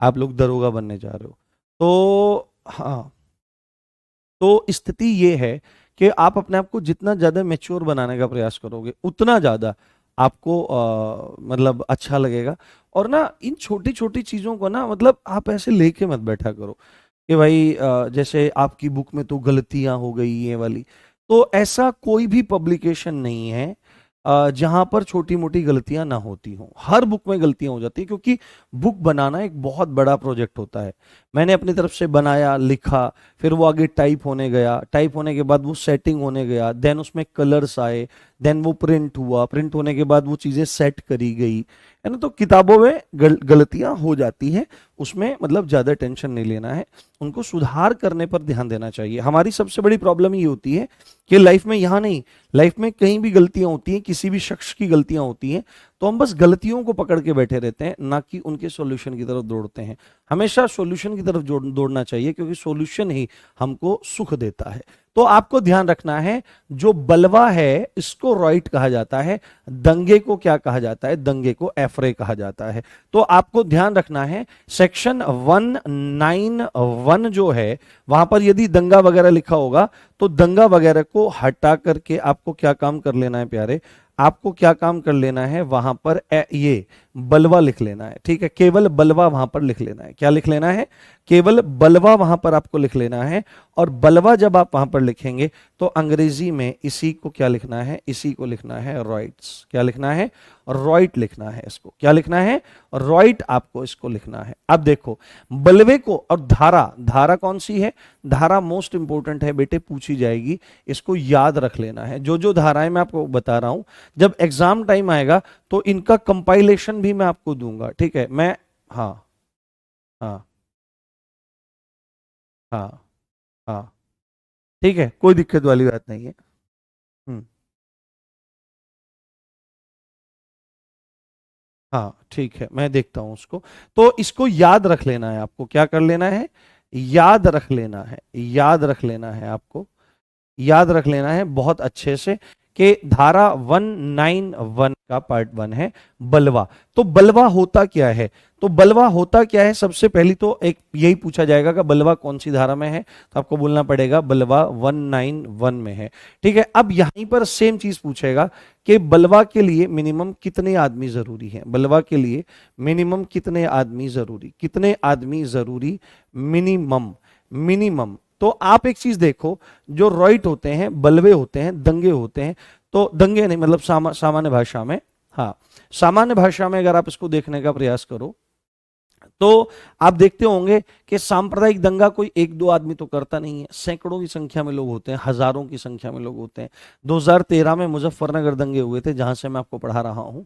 आप लोग दरोगा बनने जा रहे हो, तो हाँ, तो स्थिति ये है कि आप अपने आप को जितना ज्यादा मेच्योर बनाने का प्रयास करोगे उतना ज्यादा आपको मतलब अच्छा लगेगा। और ना इन छोटी छोटी चीजों को ना मतलब आप ऐसे लेके मत बैठा करो कि भाई जैसे आपकी बुक में तो गलतियां हो गई ये वाली। तो ऐसा कोई भी पब्लिकेशन नहीं है जहां पर छोटी मोटी गलतियां ना होती हों। हर बुक में गलतियां हो जाती है, क्योंकि बुक बनाना एक बहुत बड़ा प्रोजेक्ट होता है। मैंने अपनी तरफ से बनाया, लिखा, फिर वो आगे टाइप होने गया, टाइप होने के बाद वो सेटिंग होने गया, देन उसमें कलर्स आए, देन वो प्रिंट हुआ, प्रिंट होने के बाद वो चीजें सेट करी गई, है ना। तो किताबों में गलतियां हो जाती हैं, उसमें मतलब ज्यादा टेंशन नहीं लेना है, उनको सुधार करने पर ध्यान देना चाहिए। हमारी सबसे बड़ी प्रॉब्लम ये होती है कि लाइफ में, यहाँ नहीं, लाइफ में कहीं भी गलतियां होती हैं, किसी भी शख्स की गलतियां होती हैं, तो हम बस गलतियों को पकड़ के बैठे रहते हैं, ना कि उनके सॉल्यूशन की तरफ दौड़ते हैं। हमेशा सॉल्यूशन की तरफ दौड़ना चाहिए, क्योंकि सॉल्यूशन ही हमको सुख देता है। तो आपको ध्यान रखना है, जो बलवा है इसको रॉइट कहा जाता है, दंगे को क्या कहा जाता है? दंगे को एफरे कहा जाता है। तो आपको ध्यान रखना है, सेक्शन 191 जो है वहां पर यदि दंगा वगैरह लिखा होगा तो दंगा वगैरह को हटा करके आपको क्या काम कर लेना है प्यारे, आपको क्या काम कर लेना है, वहां पर ये बलवा लिख लेना है, ठीक है। केवल बलवा वहां पर लिख लेना है। क्या लिख लेना है? केवल बलवा वहां पर आपको लिख लेना है। और बलवा जब आप वहां पर लिखेंगे तो अंग्रेजी में इसी को क्या लिखना है? इसी को लिखना है रॉइट्स। क्या लिखना है? रॉइट लिखना है इसको। क्या लिखना है? रॉइट आपको इसको लिखना है। अब देखो बलवे को, और धारा, धारा कौन सी है? धारा मोस्ट इंपोर्टेंट है बेटे, पूछी जाएगी, इसको याद रख लेना है। जो जो धाराएं मैं आपको बता रहा हूं, जब एग्जाम टाइम आएगा तो इनका कंपाइलेशन भी मैं आपको दूंगा, ठीक है। मैं, हाँ हाँ हाँ हाँ, ठीक है, कोई दिक्कत वाली बात नहीं है। हम्म, हाँ ठीक है, मैं देखता हूं उसको। तो इसको याद रख लेना है आपको। क्या कर लेना है? याद रख लेना है, याद रख लेना है आपको, याद रख लेना है बहुत अच्छे से कि धारा 191 का पार्ट 1 है बलवा। तो बलवा होता क्या है? तो बलवा होता क्या है? सबसे पहली तो एक यही पूछा जाएगा कि बलवा कौन सी धारा में है, तो आपको बोलना पड़ेगा बलवा 191 में है, ठीक है। अब यहीं पर सेम चीज पूछेगा कि बलवा के लिए मिनिमम कितने आदमी जरूरी हैं। बलवा के लिए मिनिमम कितने आदमी जरूरी, कितने आदमी जरूरी, मिनिमम, मिनिमम। तो आप एक चीज देखो, जो रॉइट होते हैं, बलवे होते हैं, दंगे होते हैं, तो दंगे नहीं मतलब सामान्य भाषा में, हाँ सामान्य भाषा में अगर आप इसको देखने का प्रयास करो तो आप देखते होंगे कि सांप्रदायिक दंगा कोई एक दो आदमी तो करता नहीं है, सैकड़ों की संख्या में लोग होते हैं, हजारों की संख्या में लोग होते हैं। 2013 में मुजफ्फरनगर दंगे हुए थे, जहां से मैं आपको पढ़ा रहा हूं,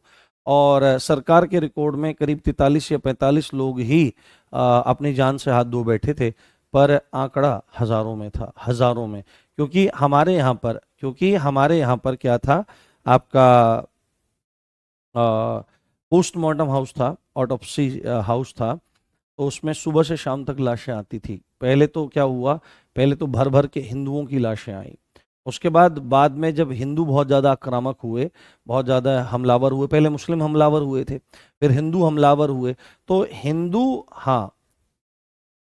और सरकार के रिकॉर्ड में करीब 43 या 45 लोग ही अपनी जान से हाथ धो बैठे थे, पर आंकड़ा हजारों में था, हजारों में। क्योंकि हमारे यहाँ पर क्या था, आपका पोस्टमार्टम हाउस था, ऑटोप्सी हाउस था, तो उसमें सुबह से शाम तक लाशें आती थी। पहले तो क्या हुआ, पहले तो भर भर के हिंदुओं की लाशें आई, उसके बाद में जब हिंदू बहुत ज़्यादा आक्रामक हुए, बहुत ज़्यादा हमलावर हुए, पहले मुस्लिम हमलावर हुए थे, फिर हिंदू हमलावर हुए, तो हिंदू, हाँ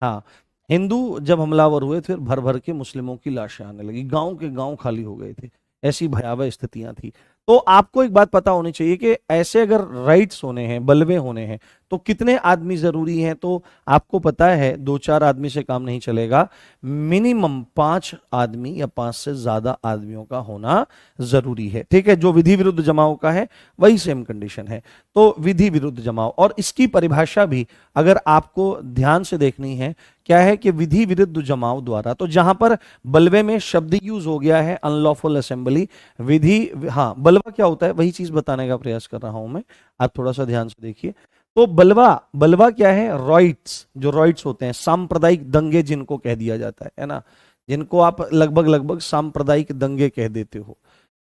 हाँ, हिंदू जब हमलावर हुए फिर भर भर के मुस्लिमों की लाशें आने लगी, गांव के गांव खाली हो गए थे, ऐसी भयावह स्थितियां थी। तो आपको एक बात पता होनी चाहिए कि ऐसे अगर राइट्स होने हैं, बलवे होने हैं, तो कितने आदमी जरूरी हैं? तो आपको पता है 2-4 आदमी से काम नहीं चलेगा, मिनिमम 5 आदमी या 5 से ज्यादा आदमियों का होना जरूरी है। ठीक है, जो विधि विरुद्ध जमाव का है वही सेम कंडीशन है। तो विधि विरुद्ध जमाव, और इसकी परिभाषा भी अगर आपको ध्यान से देखनी है, क्या है कि विधि विरुद्ध जमाव द्वारा, तो जहां पर बलवे में शब्द यूज हो गया है अनलॉफुल असेंबली, विधि, हाँ बलवा क्या होता है वही चीज बताने का प्रयास कर रहा हूं मैं, आप थोड़ा सा ध्यान से देखिए। तो बलवा, बलवा क्या है? रॉइट्स, जो रॉइट्स होते हैं, सांप्रदायिक दंगे जिनको कह दिया जाता है ना, जिनको आप लगभग लगभग सांप्रदायिक दंगे कह देते हो,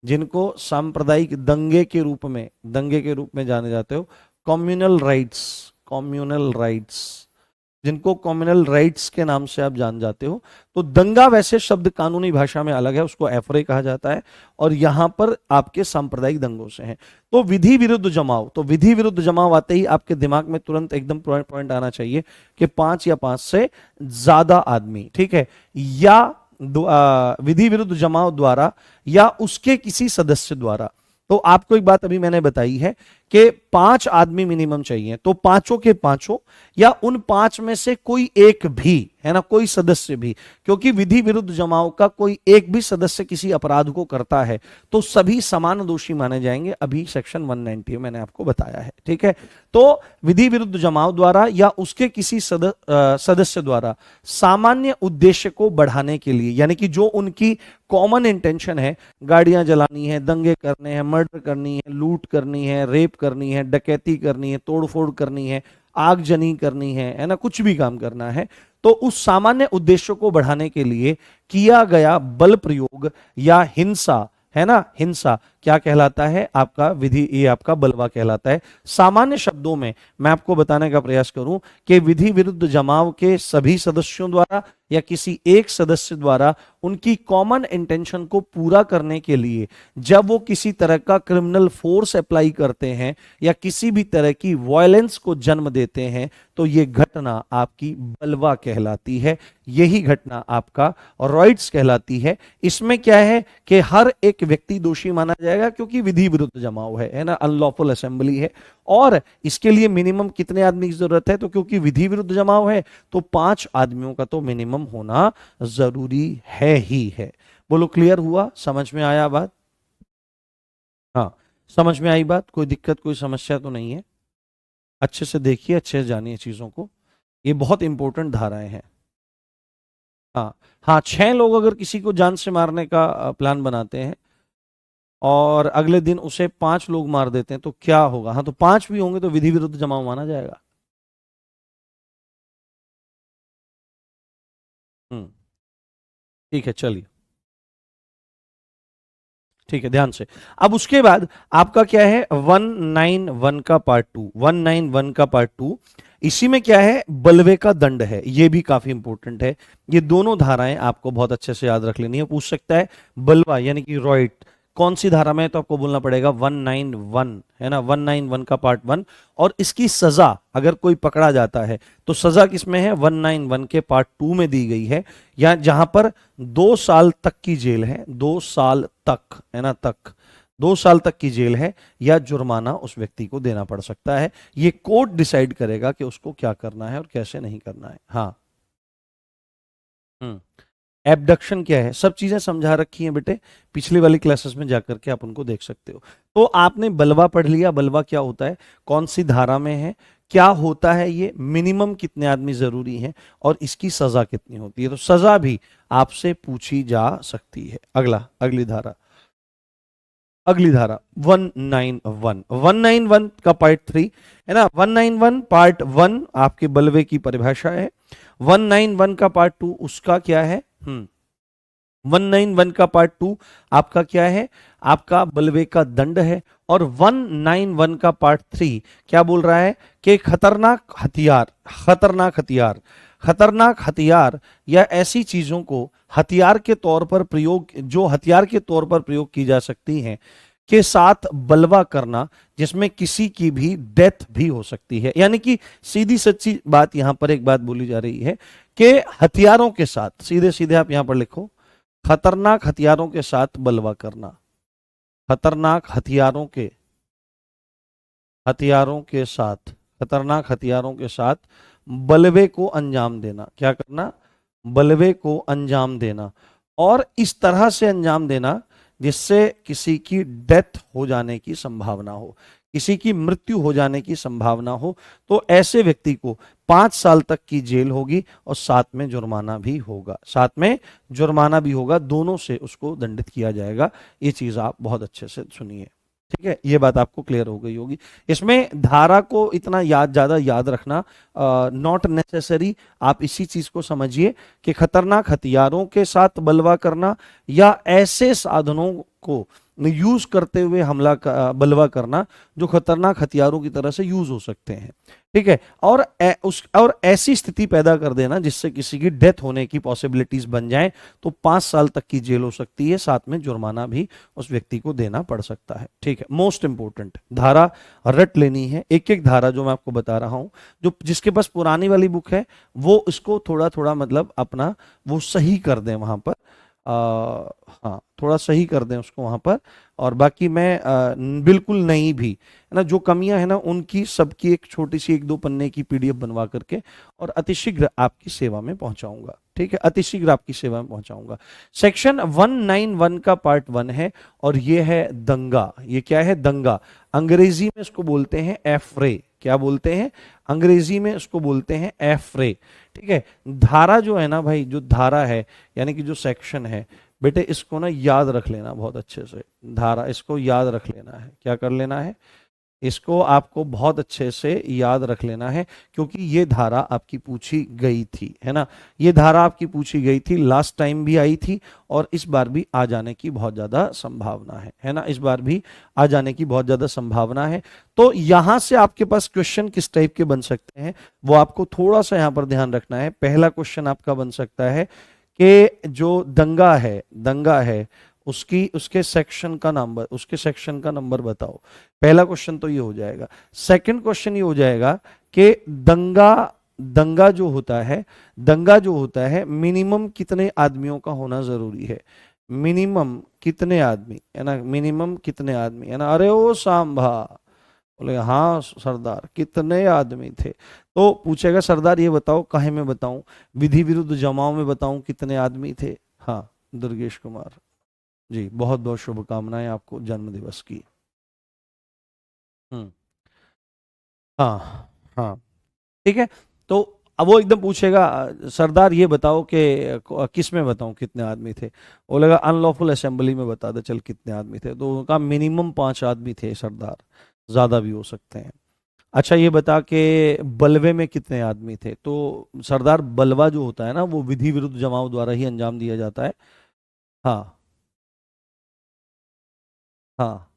जिनको सांप्रदायिक दंगे के रूप में जाने जाते हो, कम्युनल राइट्स, कम्युनल राइट्स, जिनको कम्युनल राइट्स के नाम से आप जान जाते हो। तो दंगा वैसे शब्द कानूनी भाषा में अलग है, उसको एफरे कहा जाता है, और यहां पर आपके सांप्रदायिक दंगों से हैं। तो विधि विरुद्ध जमाव, तो विधि विरुद्ध जमाव आते ही आपके दिमाग में तुरंत एकदम पॉइंट आना चाहिए कि 5 या 5 से ज्यादा आदमी, ठीक है, या विधि विरुद्ध जमाव द्वारा या उसके किसी सदस्य द्वारा। तो आपको एक बात अभी मैंने बताई है कि 5 आदमी मिनिमम चाहिए, तो पांचों के पांचों या उन 5 में से कोई एक भी, है ना, कोई सदस्य भी, क्योंकि विधि विरुद्ध जमाव का कोई एक भी सदस्य किसी अपराध को करता है तो सभी समान दोषी माने जाएंगे, अभी सेक्शन 190 मैंने आपको बताया है। ठीक है, तो विधि विरुद्ध जमाव द्वारा या उसके किसी सदस्य द्वारा सामान्य उद्देश्य को बढ़ाने के लिए, यानी कि जो उनकी कॉमन इंटेंशन है, गाड़ियां जलानी है, दंगे करने हैं, मर्डर करनी है, लूट करनी है, रेप करनी है, डकैती करनी है, तोड़फोड़ करनी है, आगजनी करनी है ना, कुछ भी काम करना है, तो उस सामान्य उद्देश्य को बढ़ाने के लिए किया गया बल प्रयोग या हिंसा, है ना, हिंसा क्या कहलाता है? आपका विधि, ये आपका बलवा कहलाता है। सामान्य शब्दों में मैं आपको बताने का प्रयास करूं कि विधि विरुद्ध जमाव के सभी सदस्यों द्वारा या किसी एक सदस्य द्वारा उनकी कॉमन इंटेंशन को पूरा करने के लिए जब वो किसी तरह का क्रिमिनल फोर्स अप्लाई करते हैं या किसी भी तरह की वायलेंस को जन्म देते हैं, तो ये घटना आपकी बलवा कहलाती है। यही घटना आपका रॉइट्स कहलाती है। इसमें क्या है कि हर एक व्यक्ति दोषी माना जाएगा क्योंकि विधि विरुद्ध जमाव है ना, अनलॉफुल असेंबली है। और इसके लिए मिनिमम कितने आदमी की जरूरत है? तो क्योंकि विधि विरुद्ध जमाव है तो 5 आदमियों का तो मिनिमम होना जरूरी है ही है। बोलो, क्लियर हुआ? समझ में आया बात? हाँ, समझ में आई बात? कोई दिक्कत, कोई समस्या तो नहीं है? अच्छे से देखिए, अच्छे से जानिए चीजों को, ये बहुत इंपॉर्टेंट धाराएं हैं। हाँ हाँ, 6 लोग अगर किसी को जान से मारने का प्लान बनाते हैं और अगले दिन उसे 5 लोग मार देते हैं तो क्या होगा? हाँ, तो 5 भी होंगे तो विधि विरुद्ध जमाव माना जाएगा। ठीक है, चलिए, ठीक है, ध्यान से। अब उसके बाद आपका क्या है? 191 का पार्ट 2, 191 का पार्ट 2, इसी में क्या है? बलवे का दंड है। ये भी काफी इंपॉर्टेंट है। ये दोनों धाराएं आपको बहुत अच्छे से याद रख लेनी है। पूछ सकता है बलवा यानी कि रॉइट कौन सी धारा में है, तो आपको बोलना पड़ेगा 191, है ना, 191 का पार्ट 1। और इसकी सजा अगर कोई पकड़ा जाता है तो सजा किसमें है? 191 के पार्ट 2 में दी गई है, या जहां पर 2 साल तक की जेल है, 2 साल तक, है ना, तक 2 साल तक की जेल है, या जुर्माना उस व्यक्ति को देना पड़ सकता है। ये कोर्ट डिसाइड करेगा कि उसको क्या करना है और कैसे नहीं करना है। हाँ, एबडक्शन क्या है, सब चीजें समझा रखी हैं बेटे, पिछली वाली क्लासेस में जाकर के आप उनको देख सकते हो। तो आपने बलवा पढ़ लिया, बलवा क्या होता है, कौन सी धारा में है, क्या होता है, ये मिनिमम कितने आदमी जरूरी हैं और इसकी सजा कितनी होती है। तो सजा भी आपसे पूछी जा सकती है। अगला, अगली धारा, अगली धारा 191, 191 का पार्ट 3, है ना, 191 पार्ट 1 आपके बलवे की परिभाषा है। 191 का पार्ट 2 उसका क्या है? 191 का पार्ट 2 आपका क्या है? आपका बलवे का दंड है। और 191 का पार्ट 3 क्या बोल रहा है कि खतरनाक हथियार, खतरनाक हथियार, खतरनाक हथियार या ऐसी चीजों को हथियार के तौर पर प्रयोग, जो हथियार के तौर पर प्रयोग की जा सकती हैं, के साथ बलवा करना जिसमें किसी की भी डेथ भी हो सकती है। यानी कि सीधी सच्ची बात यहां पर एक बात बोली जा रही है कि हथियारों के साथ, सीधे सीधे आप यहां पर लिखो, खतरनाक हथियारों के साथ बलवा करना, खतरनाक हथियारों के साथ खतरनाक हथियारों के साथ बलवे को अंजाम देना। क्या करना? बलवे को अंजाम देना, और इस तरह से अंजाम देना जिससे किसी की डेथ हो जाने की संभावना हो, किसी की मृत्यु हो जाने की संभावना हो, तो ऐसे व्यक्ति को 5 साल तक की जेल होगी और साथ में जुर्माना भी होगा, साथ में जुर्माना भी होगा, दोनों से उसको दंडित किया जाएगा। ये चीज आप बहुत अच्छे से सुनिए, ठीक है? ये बात आपको क्लियर हो गई होगी। इसमें धारा को इतना ज्यादा याद रखना नॉट नेसेसरी। आप इसी चीज को समझिए कि खतरनाक हथियारों के साथ बलवा करना या ऐसे साधनों को यूज करते हुए बलवा करना जो खतरनाक हथियारों की तरह से यूज हो सकते हैं, ठीक है? और ऐसी स्थिति पैदा कर देना जिससे किसी की डेथ होने की पॉसिबिलिटीज बन जाए, तो 5 साल तक की जेल हो सकती है, साथ में जुर्माना भी उस व्यक्ति को देना पड़ सकता है, ठीक है? मोस्ट इंपोर्टेंट धारा रट लेनी है, एक एक धारा जो मैं आपको बता रहा हूं। जो जिसके पास पुरानी वाली बुक है वो इसको थोड़ा थोड़ा मतलब अपना वो सही कर दें वहां पर, हाँ थोड़ा सही कर दें उसको वहां पर। और बाकी मैं बिल्कुल नहीं भी है ना, जो कमियां है ना उनकी सबकी एक छोटी सी 1-2 पन्ने की पीडीएफ बनवा करके और अतिशीघ्र आपकी सेवा में पहुंचाऊंगा, ठीक है? अतिशीघ्र आपकी सेवा में पहुंचाऊंगा। सेक्शन 191 का पार्ट 1 है और ये है दंगा। ये क्या है? दंगा। अंग्रेजी में इसको बोलते हैं एफ्रे। क्या बोलते हैं? अंग्रेजी में इसको बोलते हैं एफ्रे, ठीक है? धारा जो है ना भाई, जो धारा है यानी कि जो सेक्शन है बेटे, इसको ना याद रख लेना बहुत अच्छे से। धारा इसको याद रख लेना है। क्या कर लेना है? इसको आपको बहुत अच्छे से याद रख लेना है, क्योंकि ये धारा आपकी पूछी गई थी, है ना? ये धारा आपकी पूछी गई थी, लास्ट टाइम भी आई थी और इस बार भी आ जाने की बहुत ज्यादा संभावना है ना? इस बार भी आ जाने की बहुत ज्यादा संभावना है। तो यहां से आपके पास क्वेश्चन किस टाइप के बन सकते हैं वो आपको थोड़ा सा यहां पर ध्यान रखना है। पहला क्वेश्चन आपका बन सकता है कि जो दंगा है उसके सेक्शन का नंबर बताओ। पहला क्वेश्चन तो ये हो जाएगा। सेकंड क्वेश्चन ये हो जाएगा कि दंगा जो होता है मिनिमम कितने आदमियों का होना जरूरी है? मिनिमम कितने आदमी, है ना? मिनिमम कितने आदमी, है ना? अरे ओ सांभा बोले हाँ सरदार, कितने आदमी थे? तो पूछेगा सरदार ये बताओ काहे में बताऊं, विधि विरुद्ध जमाओं में बताऊं कितने आदमी थे? हाँ दुर्गेश कुमार जी, बहुत बहुत शुभकामनाएं आपको जन्म दिवस की। हम्म। हाँ हाँ, ठीक है। तो अब वो एकदम पूछेगा सरदार ये बताओ कि किस में बताऊं कितने आदमी थे? बोलेगा अनलॉफुल असेंबली में बता दे चल कितने आदमी थे। तो उनका मिनिमम 5 आदमी थे सरदार, ज्यादा भी हो सकते हैं। अच्छा ये बता के बलवे में कितने आदमी थे? तो सरदार बलवा जो होता है ना वो विधि विरुद्ध जमाओं द्वारा ही अंजाम दिया जाता है। हाँ हाँ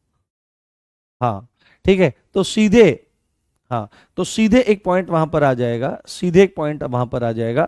हाँ, ठीक है। तो सीधे, हाँ तो सीधे एक पॉइंट वहां पर आ जाएगा, सीधे एक पॉइंट वहां पर आ जाएगा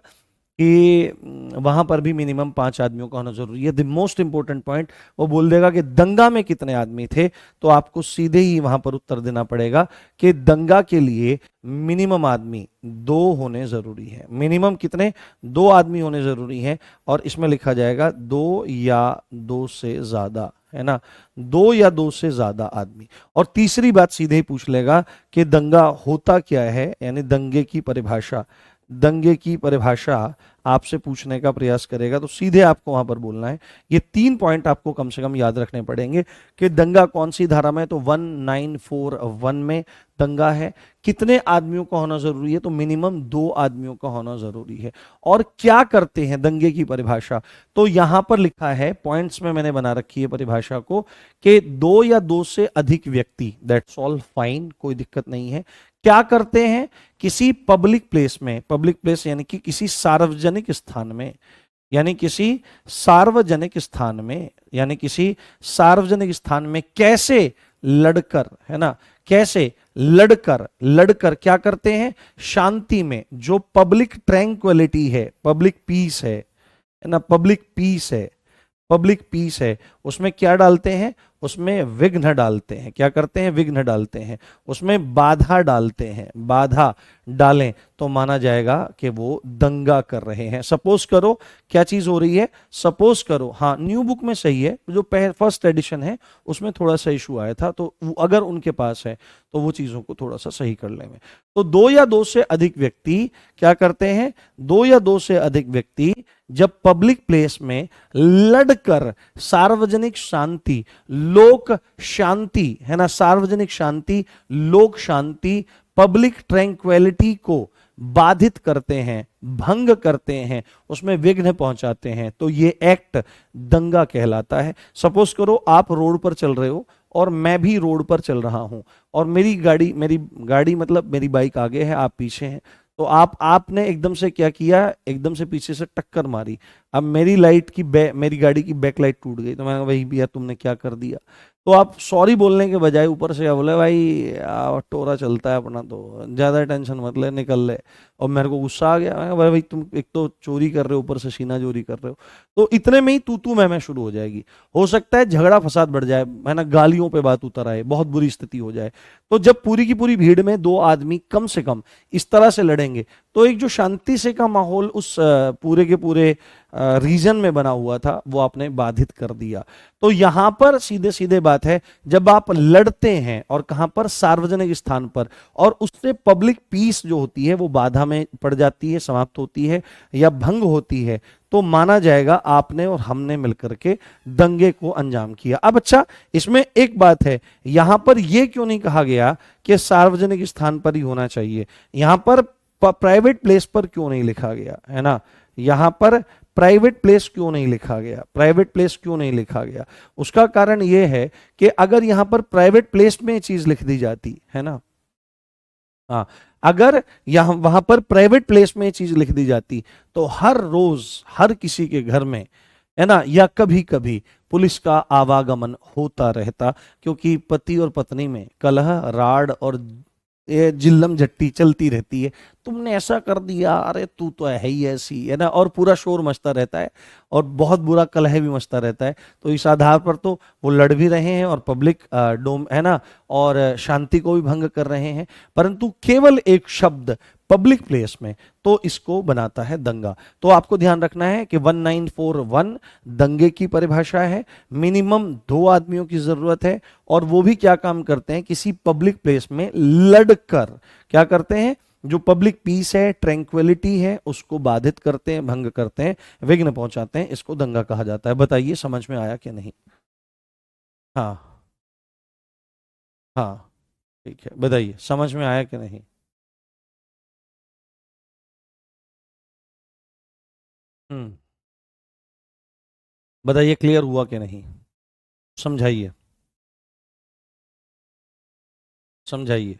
कि वहां पर भी मिनिमम 5 आदमियों का होना जरूरी है। द मोस्ट इंपॉर्टेंट पॉइंट वो बोल देगा कि दंगा में कितने आदमी थे, तो आपको सीधे ही वहां पर उत्तर देना पड़ेगा कि दंगा के लिए मिनिमम आदमी 2 होने जरूरी है। मिनिमम कितने? 2 आदमी होने जरूरी हैं। और इसमें लिखा जाएगा 2 या 2 से ज्यादा, है ना? 2 या 2 से ज्यादा आदमी। और तीसरी बात सीधे ही पूछ लेगा कि दंगा होता क्या है, यानी दंगे की परिभाषा आपसे पूछने का प्रयास करेगा, तो सीधे आपको वहां पर बोलना है। ये 3 पॉइंट आपको कम से कम याद रखने पड़ेंगे कि दंगा कौन सी धारा में? तो 1941 में दंगा है। कितने आदमियों का होना जरूरी है? तो मिनिमम 2 आदमियों का होना जरूरी है। और क्या करते हैं दंगे की परिभाषा? तो यहां पर लिखा है, पॉइंट्स में मैंने बना रखी है परिभाषा को, कि 2 या 2 से अधिक व्यक्ति, दैट्स ऑल फाइन, कोई दिक्कत नहीं है। क्या करते हैं? किसी पब्लिक प्लेस में, पब्लिक प्लेस यानी कि किसी सार्वजनिक स्थान में, कैसे लड़कर, है ना? कैसे लड़कर क्या करते हैं? शांति में, जो पब्लिक ट्रैंक्विलिटी है, पब्लिक पीस है ना? पब्लिक पीस है, उसमें क्या डालते हैं? उसमें विघ्न डालते हैं, क्या करते हैं, विघ्न डालते हैं, उसमें बाधा डालते हैं, बाधा डालें तो माना जाएगा कि वो दंगा कर रहे हैं। सपोज करो क्या चीज हो रही है, सपोज करो, हाँ न्यू बुक में सही है, जो फर्स्ट एडिशन है उसमें थोड़ा सा इशू आया था, तो अगर उनके पास है तो वो चीजों को थोड़ा सा सही कर लेंगे। तो दो या दो से अधिक व्यक्ति क्या करते हैं, दो या दो से अधिक व्यक्ति जब पब्लिक प्लेस में लड़कर सार्वजनिक शांति, लोक शांति, है ना, सार्वजनिक शांति, लोक शांति, पब्लिक ट्रैंक्विलिटी को बाधित करते हैं, भंग करते हैं, उसमें विघ्न पहुंचाते हैं, तो ये एक्ट दंगा कहलाता है। सपोज करो आप रोड पर चल रहे हो और मैं भी रोड पर चल रहा हूं, और मेरी गाड़ी मतलब मेरी बाइक आगे है, आप पीछे हैं, तो आपने एकदम से क्या किया, एकदम से पीछे से टक्कर मारी। अब मेरी गाड़ी की बैक लाइट टूट गई, तो मैंने कहा भाई भैया तुमने क्या कर दिया, तो आप सॉरी बोलने के बजाय ऊपर से क्या बोले, भाई टोरा चलता है अपना, तो ज्यादा टेंशन मत ले, निकल ले। और मेरे को गुस्सा आ गया, मैं कहा, भाई तुम एक तो चोरी कर रहे हो, ऊपर से सीना चोरी कर रहे हो, तो इतने में ही तू मैं शुरू हो जाएगी, हो सकता है झगड़ा फसाद बढ़ जाए, है ना, गालियों पे बात उतर आए, बहुत बुरी स्थिति हो जाए। तो जब पूरी की पूरी भीड़ में दो आदमी कम से कम इस तरह से लड़ेंगे, तो एक जो शांति से का माहौल उस पूरे के पूरे रीजन में बना हुआ था वो आपने बाधित कर दिया। तो यहां पर सीधे सीधे बात है, जब आप लड़ते हैं और कहां पर, सार्वजनिक स्थान पर, और उससे पब्लिक पीस जो होती है वो बाधा में पड़ जाती है, समाप्त होती है या भंग होती है, तो माना जाएगा आपने और हमने मिलकर के दंगे को अंजाम किया। अब अच्छा, इसमें एक बात है, यहां पर यह क्यों नहीं कहा गया कि सार्वजनिक स्थान पर ही होना चाहिए, यहां पर प्राइवेट प्लेस पर क्यों नहीं लिखा गया, है ना, यहां पर प्राइवेट प्लेस क्यों नहीं लिखा गया, प्राइवेट प्लेस क्यों नहीं लिखा गया, उसका कारण यह है कि अगर यहां पर प्राइवेट प्लेस में चीज लिख दी जाती है ना, हाँ, अगर यहां वहां पर प्राइवेट प्लेस में चीज लिख दी जाती, तो हर रोज हर किसी के घर में, है ना, या कभी कभी पुलिस का आवागमन होता रहता, क्योंकि पति और पत्नी में कलह, राड और ये जिल्लम झट्टी चलती रहती है, तुमने ऐसा कर दिया, अरे तू तो है ही ऐसी, है ना, और पूरा शोर मचता रहता है और बहुत बुरा कलह भी मचता रहता है। तो इस आधार पर तो वो लड़ भी रहे हैं और पब्लिक डोम, है ना, और शांति को भी भंग कर रहे हैं, परंतु केवल एक शब्द पब्लिक प्लेस में, तो इसको बनाता है दंगा। तो आपको ध्यान रखना है कि 1941 दंगे की परिभाषा है, मिनिमम दो आदमियों की जरूरत है, और वो भी क्या काम करते हैं, किसी पब्लिक प्लेस में लड़कर क्या करते हैं, जो पब्लिक पीस है, ट्रैंक्विलिटी है, उसको बाधित करते हैं, भंग करते हैं, विघ्न पहुंचाते हैं, इसको दंगा कहा जाता है। बताइए समझ में आया कि नहीं? हाँ, हाँ, ठीक है, बताइए समझ में आया कि नहीं? हम्म, बताइए क्लियर हुआ कि नहीं? समझाइए, समझाइए।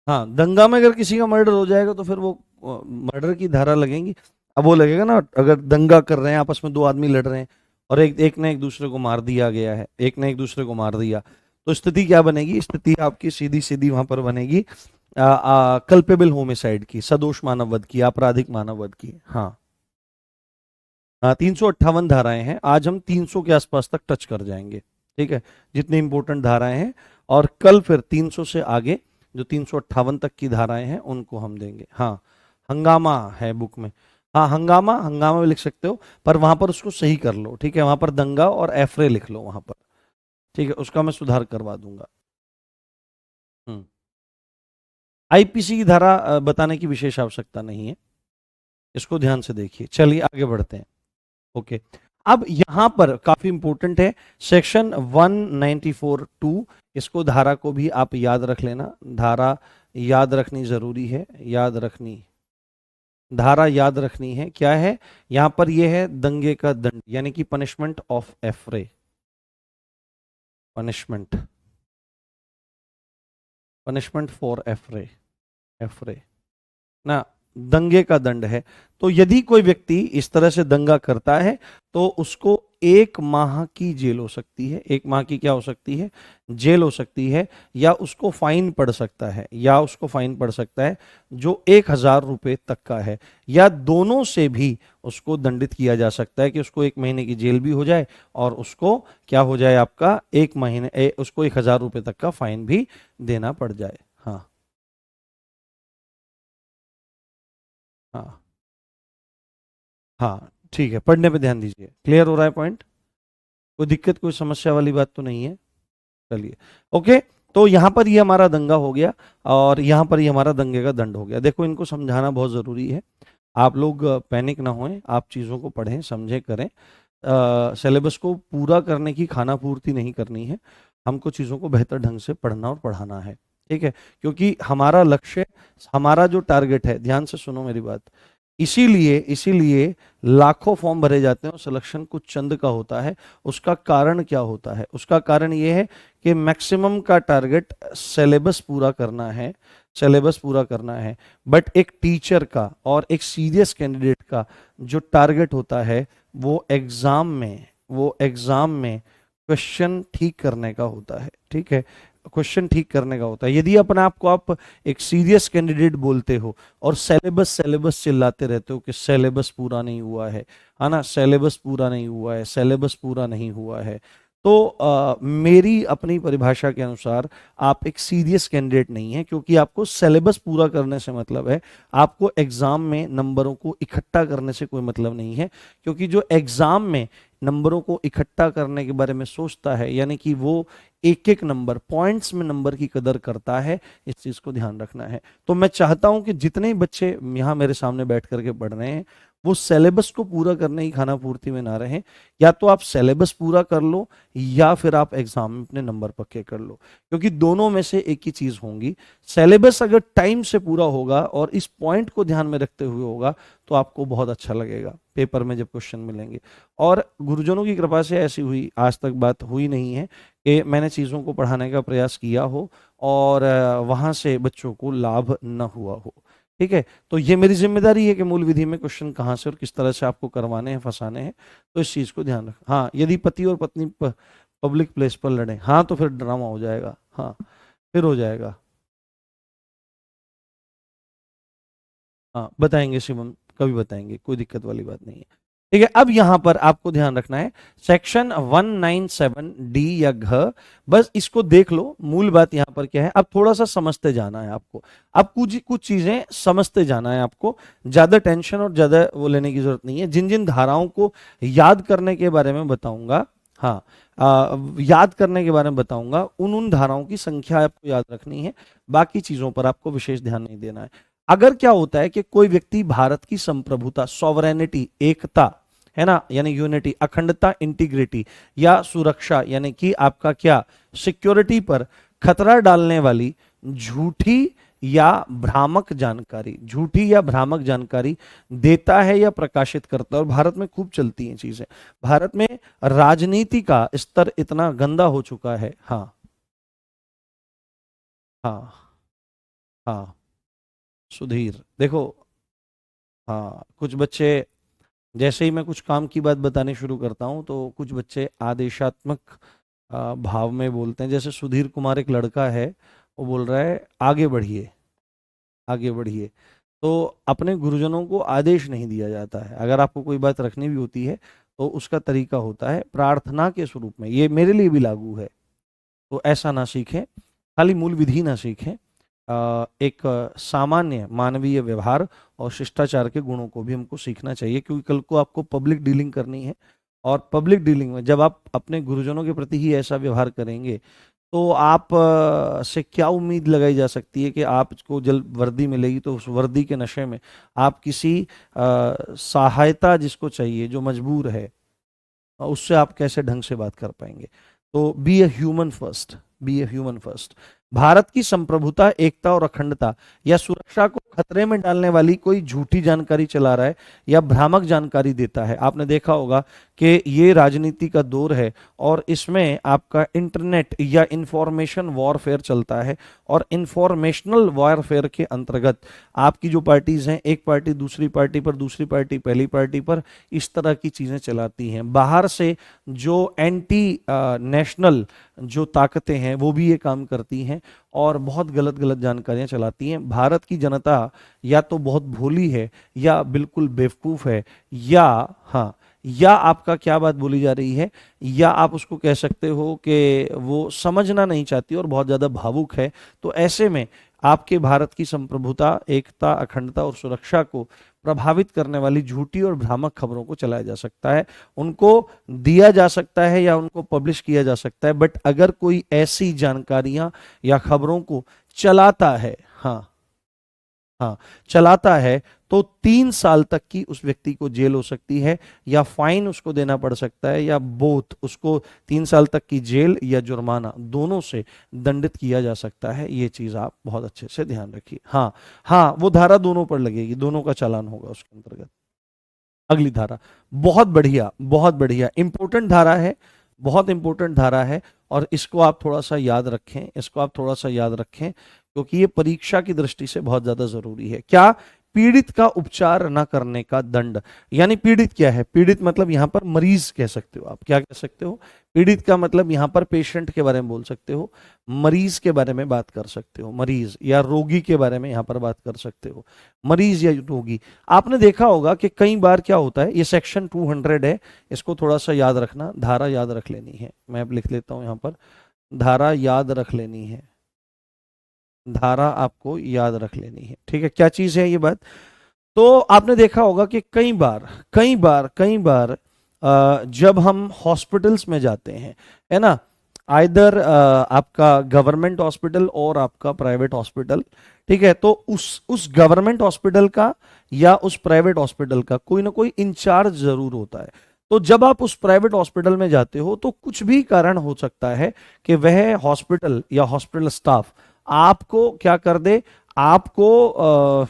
हाँ, दंगा में अगर किसी का मर्डर हो जाएगा तो फिर वो मर्डर की धारा लगेंगी। अब वो लगेगा ना, अगर दंगा कर रहे हैं, आपस में दो आदमी लड़ रहे हैं और एक ने एक दूसरे को मार दिया गया है, एक ने एक दूसरे को मार दिया, तो स्थिति क्या बनेगी, स्थिति आपकी सीधी सीधी वहां पर बनेगी कल्पेबल होमिसाइड की, सदोष मानव वध की, आपराधिक मानव वध की। हाँ, हाँ, 358 धाराएं हैं, आज हम 300 के आसपास तक टच कर जाएंगे, ठीक है, जितनी इंपॉर्टेंट धाराएं हैं, और कल फिर 300 से आगे जो 358 तक की धाराएं हैं उनको हम देंगे। हाँ, हंगामा है बुक में, हाँ, हंगामा, हंगामा भी लिख सकते हो, पर वहां पर उसको सही कर लो, ठीक है, वहां पर दंगा और एफरे लिख लो वहां पर, ठीक है, उसका मैं सुधार करवा दूंगा। हम्म, आईपीसी की धारा बताने की विशेष आवश्यकता नहीं है, इसको ध्यान से देखिए। चलिए आगे बढ़ते हैं। ओके, अब यहां पर काफी इंपॉर्टेंट है सेक्शन 194(2), इसको, धारा को भी आप याद रख लेना, धारा याद रखनी जरूरी है, याद रखनी, धारा याद रखनी है, क्या है यहां पर, यह है दंगे का दंड, यानी कि punishment of affray, punishment, punishment for affray, affray ना, दंगे का दंड है। तो यदि कोई व्यक्ति इस तरह से दंगा करता है तो उसको 1 माह की जेल हो सकती है। 1 माह की क्या हो सकती है? जेल हो सकती है, या उसको फाइन पड़ सकता है, या उसको फाइन पड़ सकता है जो 1,000 रुपये तक का है, या दोनों से भी उसको दंडित किया जा सकता है कि उसको 1 महीने की जेल भी हो जाए और उसको क्या हो जाए, आपका 1 महीने उसको 1,000 रुपये तक का फाइन भी देना पड़ जाए। हाँ हाँ हाँ, ठीक है, पढ़ने पे ध्यान दीजिए। क्लियर हो रहा है पॉइंट? कोई दिक्कत, कोई समस्या वाली बात तो नहीं है? चलिए, ओके। तो यहां पर ये हमारा दंगा हो गया और यहां पर ये हमारा दंगे का दंड हो गया। देखो, इनको समझाना बहुत ज़रूरी है। आप लोग पैनिक ना होएं, आप चीज़ों को पढ़ें, समझें, करें। सिलेबस को पूरा करने की खाना पूर्ति नहीं करनी है, हमको चीज़ों को बेहतर ढंग से पढ़ना और पढ़ाना है। ठीक है, क्योंकि हमारा लक्ष्य, हमारा जो टारगेट है, ध्यान से सुनो मेरी बात, इसीलिए इसीलिए लाखों फॉर्म भरे जाते हैं और सिलेक्शन कुछ चंद का होता है। उसका कारण क्या होता है? उसका कारण ये है कि मैक्सिमम का टारगेट सिलेबस पूरा करना है, सिलेबस पूरा करना है। बट एक टीचर का और एक सीरियस कैंडिडेट का जो टारगेट होता है वो एग्जाम में क्वेश्चन ठीक करने का होता है। ठीक है, क्वेश्चन ठीक करने का होता है। यदि अपने आप को आप एक सीरियस कैंडिडेट बोलते हो और सिलेबस सिलेबस चिल्लाते रहते हो कि सिलेबस पूरा नहीं हुआ है ना, सिलेबस पूरा नहीं हुआ है, सिलेबस पूरा नहीं हुआ है, तो मेरी अपनी परिभाषा के अनुसार आप एक सीरियस कैंडिडेट नहीं है, क्योंकि आपको सिलेबस पूरा करने से मतलब है, आपको एग्जाम में नंबरों को इकट्ठा करने से कोई मतलब नहीं है। क्योंकि जो एग्जाम में नंबरों को इकट्ठा करने के बारे में सोचता है, यानी कि वो एक एक नंबर, पॉइंट्स में नंबर की कदर करता है, इस चीज को ध्यान रखना है। तो मैं चाहता हूं कि जितने ही बच्चे यहाँ मेरे सामने बैठ करके पढ़ रहे हैं वो सिलेबस को पूरा करने की खाना पूर्ति में ना रहें। या तो आप सिलेबस पूरा कर लो या फिर आप एग्जाम में अपने नंबर पक्के कर लो, क्योंकि दोनों में से एक ही चीज होंगी। सिलेबस अगर टाइम से पूरा होगा और इस पॉइंट को ध्यान में रखते हुए होगा तो आपको बहुत अच्छा लगेगा पेपर में जब क्वेश्चन मिलेंगे। और गुरुजनों की कृपा से ऐसी हुई आज तक बात हुई नहीं है कि मैंने चीज़ों को पढ़ाने का प्रयास किया हो और वहां से बच्चों को लाभ न हुआ हो। ठीक है, तो ये मेरी जिम्मेदारी है कि मूल विधि में क्वेश्चन कहाँ से और किस तरह से आपको करवाने हैं, फंसाने हैं, तो इस चीज़ को ध्यान रख। हाँ, यदि पति और पत्नी पब्लिक प्लेस पर लड़े, हाँ तो फिर ड्रामा हो जाएगा। हाँ, फिर हो जाएगा। हाँ, बताएंगे शिवम, कभी बताएंगे, कोई दिक्कत वाली बात नहीं है। ठीक है, अब यहां पर आपको ध्यान रखना है सेक्शन 197 डी या घ, बस इसको देख लो। मूल बात यहां पर क्या है, अब थोड़ा सा समझते जाना है आपको। अब कुछ कुछ चीजें समझते जाना है आपको, ज्यादा टेंशन और ज्यादा वो लेने की जरूरत नहीं है। जिन जिन धाराओं को याद करने के बारे में बताऊंगा, हाँ, याद करने के बारे में बताऊंगा, उन उन धाराओं की संख्या आपको याद रखनी है, बाकी चीजों पर आपको विशेष ध्यान नहीं देना है। अगर क्या होता है कि कोई व्यक्ति भारत की संप्रभुता, सॉवरेनिटी, एकता, है ना, यानी यूनिटी, अखंडता, इंटीग्रिटी, या सुरक्षा, यानी कि आपका क्या, सिक्योरिटी पर खतरा डालने वाली झूठी या भ्रामक जानकारी देता है या प्रकाशित करता है। और भारत में खूब चलती हैं चीजें। भारत में राजनीति का स्तर इतना गंदा हो चुका है। हाँ हाँ हाँ, सुधीर देखो, हाँ, कुछ बच्चे, जैसे ही मैं कुछ काम की बात बताने शुरू करता हूँ तो कुछ बच्चे आदेशात्मक भाव में बोलते हैं। जैसे सुधीर कुमार एक लड़का है, वो बोल रहा है आगे बढ़िए, आगे बढ़िए। तो अपने गुरुजनों को आदेश नहीं दिया जाता है। अगर आपको कोई बात रखनी भी होती है तो उसका तरीका होता है प्रार्थना के स्वरूप में। ये मेरे लिए भी लागू है। तो ऐसा ना सीखें, खाली मूल विधि ना सीखें, एक सामान्य मानवीय व्यवहार और शिष्टाचार के गुणों को भी हमको सीखना चाहिए, क्योंकि कल को आपको पब्लिक डीलिंग करनी है। और पब्लिक डीलिंग में जब आप अपने गुरुजनों के प्रति ही ऐसा व्यवहार करेंगे तो आप से क्या उम्मीद लगाई जा सकती है कि आपको जल्द वर्दी मिलेगी तो उस वर्दी के नशे में आप किसी सहायता जिसको चाहिए, जो मजबूर है, उससे आप कैसे ढंग से बात कर पाएंगे। तो be a human first, be a human first. Bharat की संप्रभुता, एकता और अखंडता या सुरक्षा को खतरे में डालने वाली कोई झूठी जानकारी चला रहा है या भ्रामक जानकारी देता है। आपने देखा होगा कि ये राजनीति का दौर है और इसमें आपका इंटरनेट या इंफॉर्मेशन वॉरफेयर चलता है, और इंफॉर्मेशनल वॉरफेयर के अंतर्गत आपकी जो पार्टीज हैं, एक पार्टी दूसरी पार्टी पर, दूसरी पार्टी पहली पार्टी पर, इस तरह की चीजें चलाती हैं। बाहर से जो एंटी नेशनल जो ताकतें हैं वो भी ये काम करती हैं और बहुत गलत गलत जानकारियां चलाती हैं। भारत की जनता या तो बहुत भोली है या बिल्कुल बेवकूफ है, या हाँ, या आपका क्या बात बोली जा रही है, या आप उसको कह सकते हो कि वो समझना नहीं चाहती और बहुत ज्यादा भावुक है। तो ऐसे में आपके भारत की संप्रभुता, एकता, अखंडता और सुरक्षा को प्रभावित करने वाली झूठी और भ्रामक खबरों को चलाया जा सकता है, उनको दिया जा सकता है या उनको पब्लिश किया जा सकता है। बट अगर कोई ऐसी जानकारियां या खबरों को चलाता है, हाँ हाँ, चलाता है, तो 3 साल तक की उस व्यक्ति को जेल हो सकती है, या फाइन उसको देना पड़ सकता है, या बोथ, उसको 3 साल तक की जेल या जुर्माना दोनों से दंडित किया जा सकता है। ये चीज आप बहुत अच्छे से ध्यान रखिए। हाँ हाँ, वो धारा दोनों पर लगेगी, दोनों का चालान होगा उसके अंतर्गत। अगली धारा, बहुत बढ़िया, बहुत बढ़िया, इंपॉर्टेंट धारा है, बहुत इंपॉर्टेंट धारा है, और इसको आप थोड़ा सा याद रखें, इसको आप थोड़ा सा याद रखें, क्योंकि ये परीक्षा की दृष्टि से बहुत ज्यादा जरूरी है। क्या? पीड़ित का उपचार न करने का दंड। यानी पीड़ित क्या है? पीड़ित मतलब यहां पर मरीज कह सकते हो आप, क्या कह सकते हो? पीड़ित का मतलब यहां पर पेशेंट के बारे में बोल सकते हो, मरीज के बारे में बात कर सकते हो, मरीज या रोगी के बारे में यहां पर बात कर सकते हो, मरीज या रोगी। आपने देखा होगा कि कई बार क्या होता है, ये सेक्शन 200 है, इसको थोड़ा सा याद रखना, धारा याद रख लेनी है। मैं अब लिख लेता हूं यहां पर, धारा याद रख लेनी है, धारा आपको याद रख लेनी है, ठीक है? क्या चीज है ये बात? तो आपने देखा होगा कि कई बार जब हम हॉस्पिटल्स में जाते हैं, है ना, आइदर आपका गवर्नमेंट हॉस्पिटल और आपका प्राइवेट हॉस्पिटल, ठीक है, तो उस गवर्नमेंट हॉस्पिटल का या उस प्राइवेट हॉस्पिटल का कोई ना कोई इंचार्ज जरूर होता है। तो जब आप उस प्राइवेट हॉस्पिटल में जाते हो तो कुछ भी कारण हो सकता है कि वह हॉस्पिटल या हॉस्पिटल स्टाफ आपको क्या कर दे, आपको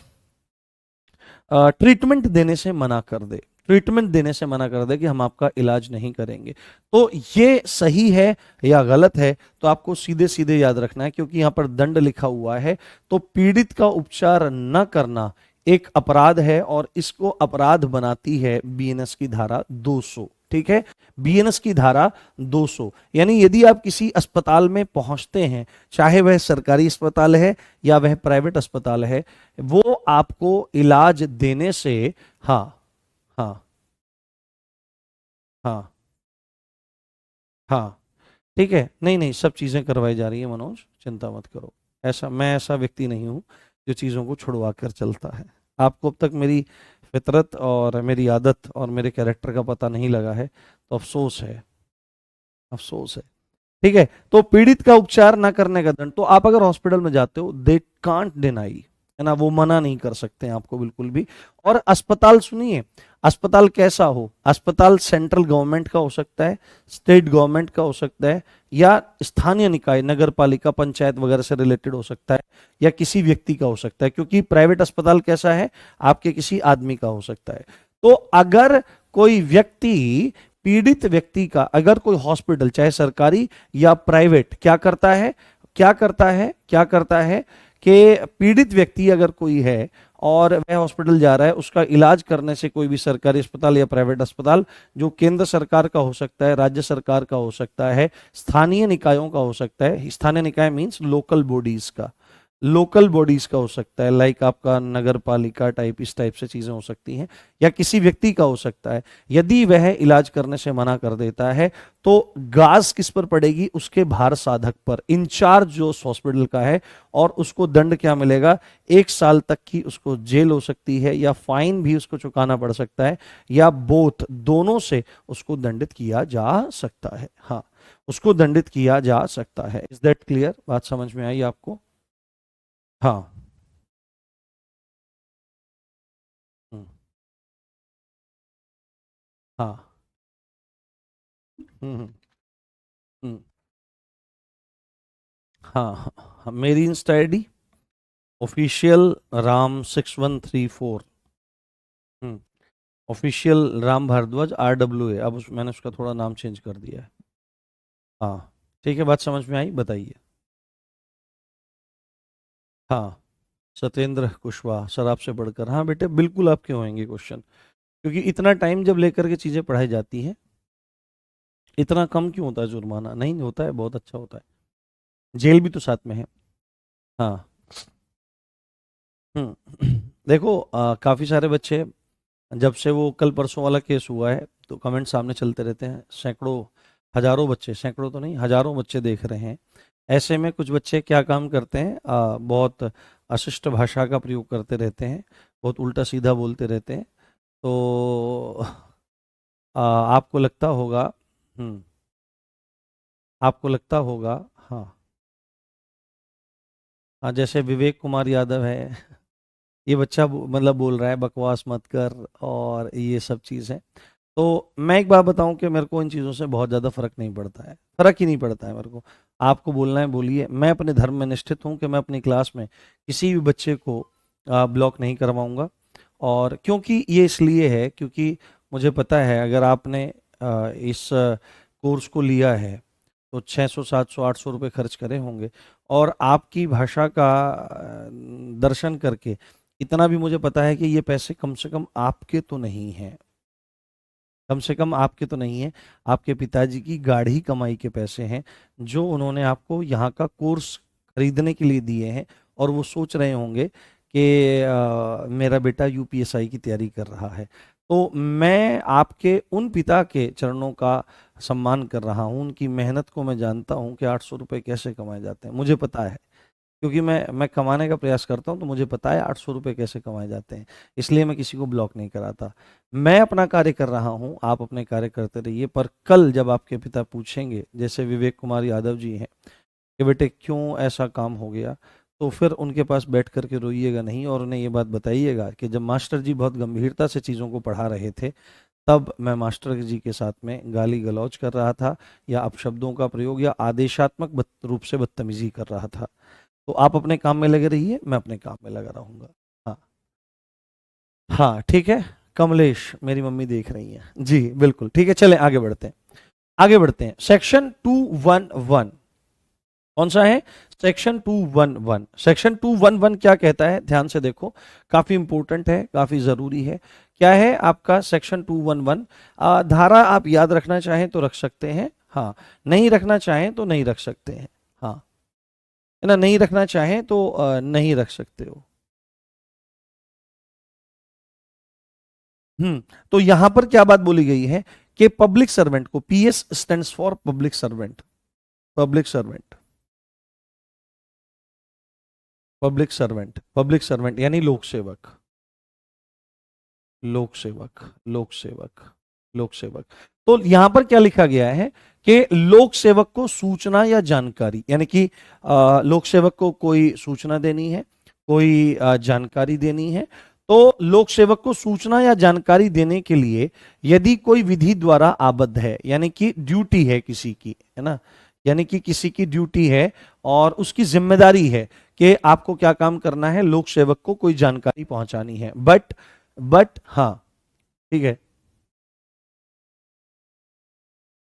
ट्रीटमेंट देने से मना कर दे, ट्रीटमेंट देने से मना कर दे कि हम आपका इलाज नहीं करेंगे। तो ये सही है या गलत है, तो आपको सीधे सीधे याद रखना है, क्योंकि यहां पर दंड लिखा हुआ है। तो पीड़ित का उपचार न करना एक अपराध है, और इसको अपराध बनाती है बीएनएस की धारा 200, ठीक है? बीएनएस की धारा 200, यानी यदि आप किसी अस्पताल में पहुंचते हैं, चाहे वह सरकारी अस्पताल है या वह प्राइवेट अस्पताल है, वो आपको इलाज देने से, हाँ हाँ हाँ हाँ, ठीक है, नहीं नहीं, सब चीजें करवाई जा रही है मनोज, चिंता मत करो। मैं ऐसा व्यक्ति नहीं हूं जो चीजों को छुड़वा कर चलता है। आपको अब तक मेरी फितरत और मेरी आदत और मेरे कैरेक्टर का पता नहीं लगा है, तो अफसोस है, अफसोस है। ठीक है, तो पीड़ित का उपचार ना करने का दंड, तो आप अगर हॉस्पिटल में जाते हो, दे कांट डिनाई, है ना, वो मना नहीं कर सकते हैं आपको बिल्कुल भी। और अस्पताल, सुनिए, अस्पताल कैसा हो, अस्पताल सेंट्रल गवर्नमेंट का हो सकता है, स्टेट गवर्नमेंट का हो सकता है, या स्थानीय निकाय, नगर पालिका, पंचायत वगैरह से रिलेटेड हो सकता है, या किसी व्यक्ति का हो सकता है, क्योंकि प्राइवेट अस्पताल कैसा है, आपके किसी आदमी का हो सकता है। तो अगर कोई व्यक्ति, पीड़ित व्यक्ति का अगर कोई हॉस्पिटल, चाहे सरकारी या प्राइवेट, क्या करता है, क्या करता है कि पीड़ित व्यक्ति अगर कोई है और वह हॉस्पिटल जा रहा है, उसका इलाज करने से कोई भी सरकारी अस्पताल या प्राइवेट अस्पताल, जो केंद्र सरकार का हो सकता है, राज्य सरकार का हो सकता है, स्थानीय निकायों का हो सकता है, स्थानीय निकाय मीन्स लोकल बॉडीज का, लोकल बॉडीज का हो सकता है, लाइक आपका नगर पालिका टाइप, इस टाइप से चीजें हो सकती हैं, या किसी व्यक्ति का हो सकता है, यदि वह इलाज करने से मना कर देता है, तो गाज किस पर पड़ेगी, उसके भार साधक पर, इंचार्ज जो उस हॉस्पिटल का है, और उसको दंड क्या मिलेगा, 1 साल तक की उसको जेल हो सकती है, या फाइन भी उसको चुकाना पड़ सकता है, या बोथ, दोनों से उसको दंडित किया जा सकता है। हाँ, उसको दंडित किया जा सकता है। Is that clear? बात समझ में आई आपको? हाँ। हम्म, हाँ। हम्म हम्म, हाँ हाँ हाँ, मेरी इंस्टा आईडी ऑफिशियल राम 6134। हम्म ऑफिशियल राम भारद्वाज RWA, अब मैंने उसका थोड़ा नाम चेंज कर दिया है। हाँ ठीक है, बात समझ में आई, बताइए। हाँ, सत्येंद्र कुशवाहा, सर आपसे बढ़कर, हाँ बेटे बिल्कुल आपके होंगे क्वेश्चन, क्योंकि इतना टाइम जब लेकर के चीज़ें पढ़ाई जाती हैं, इतना कम क्यों होता है जुर्माना? नहीं होता है, बहुत अच्छा होता है, जेल भी तो साथ में है। हाँ। देखो काफ़ी सारे बच्चे, जब से वो कल परसों वाला केस हुआ है तो कमेंट सामने चलते रहते हैं, सैकड़ों हजारों बच्चे, सैकड़ों तो नहीं हजारों बच्चे देख रहे हैं। ऐसे में कुछ बच्चे क्या काम करते हैं, बहुत अशिष्ट भाषा का प्रयोग करते रहते हैं, बहुत उल्टा सीधा बोलते रहते हैं। तो आपको लगता होगा, हम्म आपको लगता होगा, हाँ हाँ, जैसे विवेक कुमार यादव है, ये बच्चा मतलब बोल रहा है बकवास मत कर और ये सब चीज़ है। तो मैं एक बात बताऊं कि मेरे को इन चीज़ों से बहुत ज़्यादा फर्क नहीं पड़ता है, फर्क ही नहीं पड़ता है मेरे को। आपको बोलना है बोलिए, मैं अपने धर्म में निष्ठित हूं कि मैं अपनी क्लास में किसी भी बच्चे को ब्लॉक नहीं करवाऊंगा। और क्योंकि ये इसलिए है क्योंकि मुझे पता है अगर आपने इस कोर्स को लिया है तो 600 700 800 रुपये खर्च करे होंगे, और आपकी भाषा का दर्शन करके इतना भी मुझे पता है कि ये पैसे कम से कम आपके तो नहीं हैं, कम से कम आपके तो नहीं है, आपके पिताजी की गाढ़ी कमाई के पैसे हैं जो उन्होंने आपको यहाँ का कोर्स खरीदने के लिए दिए हैं। और वो सोच रहे होंगे कि मेरा बेटा यूपीएसआई की तैयारी कर रहा है। तो मैं आपके उन पिता के चरणों का सम्मान कर रहा हूँ, उनकी मेहनत को मैं जानता हूँ कि 800 रुपये कैसे कमाए जाते हैं, मुझे पता है, क्योंकि मैं कमाने का प्रयास करता हूँ तो मुझे पता है 800 रुपये कैसे कमाए जाते हैं। इसलिए मैं किसी को ब्लॉक नहीं कराता। मैं अपना कार्य कर रहा हूँ, आप अपने कार्य करते रहिए, पर कल जब आपके पिता पूछेंगे, जैसे विवेक कुमार यादव जी हैं, कि बेटे क्यों ऐसा काम हो गया, तो फिर उनके पास बैठ कर के रोइएगा नहीं और उन्हें ये बात बताइएगा कि जब मास्टर जी बहुत गंभीरता से चीज़ों को पढ़ा रहे थे तब मैं मास्टर जी के साथ में गाली गलौज कर रहा था, या अपशब्दों का प्रयोग या आदेशात्मक रूप से बदतमीजी कर रहा था। तो आप अपने काम में लगे रहिए, मैं अपने काम में लगा रहूंगा। हाँ हाँ ठीक है। कमलेश, मेरी मम्मी देख रही है जी, बिल्कुल ठीक है, चलें आगे बढ़ते हैं, आगे बढ़ते हैं। सेक्शन 211 कौन सा है? सेक्शन 211। सेक्शन 211 क्या कहता है, ध्यान से देखो, काफी इंपॉर्टेंट है, काफी जरूरी है। क्या है आपका सेक्शन 211? धारा आप याद रखना चाहें तो रख सकते हैं, हाँ, नहीं रखना चाहें तो नहीं रख सकते हैं, हाँ, है ना, नहीं रखना चाहें तो नहीं रख सकते हो। तो यहां पर क्या बात बोली गई है कि पब्लिक सर्वेंट को, PS stands for public servant, public servant, public servant, public servant यानी लोक सेवक, लोक सेवक, लोक सेवक, लोक सेवक। तो यहां पर क्या लिखा गया है कि लोक सेवक को सूचना या जानकारी, यानी कि लोक सेवक को कोई सूचना देनी है, कोई जानकारी देनी है, तो लोक सेवक को सूचना या जानकारी देने के लिए यदि कोई विधि द्वारा आबद्ध है, यानी कि ड्यूटी है किसी की, है ना, यानी कि किसी की ड्यूटी है और उसकी जिम्मेदारी है कि आपको क्या काम करना है, लोक सेवक को कोई जानकारी पहुंचानी है। बट हाँ, ठीक है,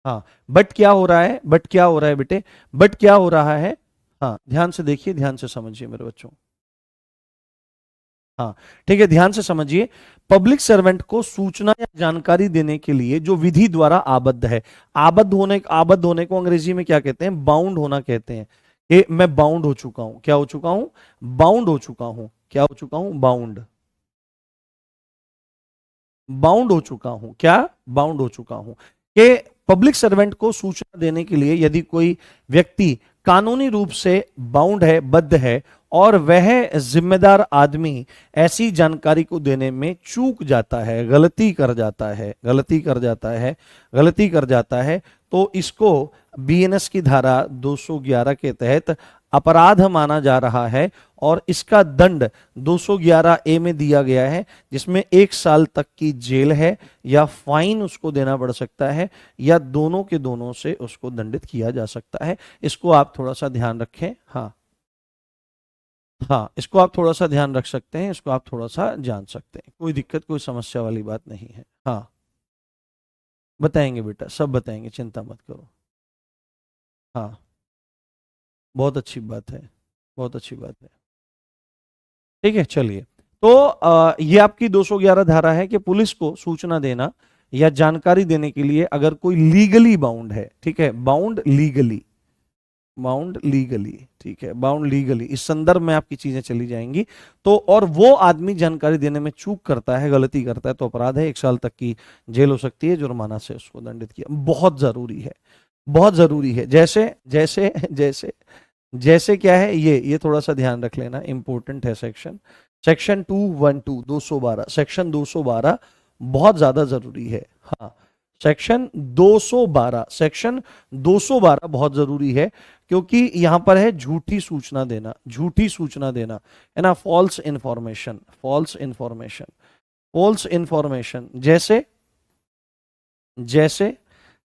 हाँ, बट क्या हो रहा है, बट क्या हो रहा है बेटे, बट क्या हो रहा है, हाँ ध्यान से देखिए, ध्यान से समझिए मेरे बच्चों, हाँ ठीक है, ध्यान से समझिए। पब्लिक सर्वेंट को सूचना या जानकारी देने के लिए जो विधि द्वारा आबद्ध है, आबद्ध होने को अंग्रेजी में क्या कहते हैं, बाउंड होना कहते हैं। कि मैं बाउंड हो चुका हूं, क्या हो चुका हूं, बाउंड हो चुका हूं, क्या हो चुका हूं, बाउंड, बाउंड हो चुका हूं, क्या, बाउंड हो चुका हूं, कि पब्लिक सर्वेंट को सूचना देने के लिए यदि कोई व्यक्ति कानूनी रूप से बाउंड है, बद्ध है, और वह जिम्मेदार आदमी ऐसी जानकारी को देने में चूक जाता है, गलती कर जाता है, गलती कर जाता है, गलती कर जाता है, तो इसको बीएनएस की धारा 211 के तहत अपराध माना जा रहा है। और इसका दंड 211 ए में दिया गया है, जिसमें 1 साल तक की जेल है, या फाइन उसको देना पड़ सकता है, या दोनों के दोनों से उसको दंडित किया जा सकता है। इसको आप थोड़ा सा ध्यान रखें। हाँ हाँ, इसको आप थोड़ा सा ध्यान रख सकते हैं, इसको आप थोड़ा सा जान सकते हैं, कोई दिक्कत कोई समस्या वाली बात नहीं है। हाँ, बताएंगे बेटा, सब बताएंगे, चिंता मत करो। हाँ, बहुत अच्छी बात है, बहुत अच्छी बात है। ठीक है, चलिए। तो ये आपकी 211 धारा है कि पुलिस को सूचना देना या जानकारी देने के लिए अगर कोई लीगली बाउंड है, ठीक है, बाउंड लीगली, बाउंड लीगली, ठीक है, बाउंड लीगली, इस संदर्भ में आपकी चीजें चली जाएंगी। तो और वो आदमी जानकारी देने में चूक करता है, गलती करता है, तो अपराध है, 1 साल तक की जेल हो सकती है, जुर्माना से उसको दंडित किया। बहुत जरूरी है, बहुत जरूरी है। जैसे जैसे जैसे जैसे क्या है, ये थोड़ा सा ध्यान रख लेना, इंपॉर्टेंट है सेक्शन, सेक्शन 212, 212, सेक्शन 212 बहुत ज्यादा जरूरी है। हाँ, सेक्शन 212, सेक्शन 212 बहुत जरूरी है, क्योंकि यहां पर है झूठी सूचना देना, झूठी सूचना देना, है ना, false information, false information, false information. जैसे जैसे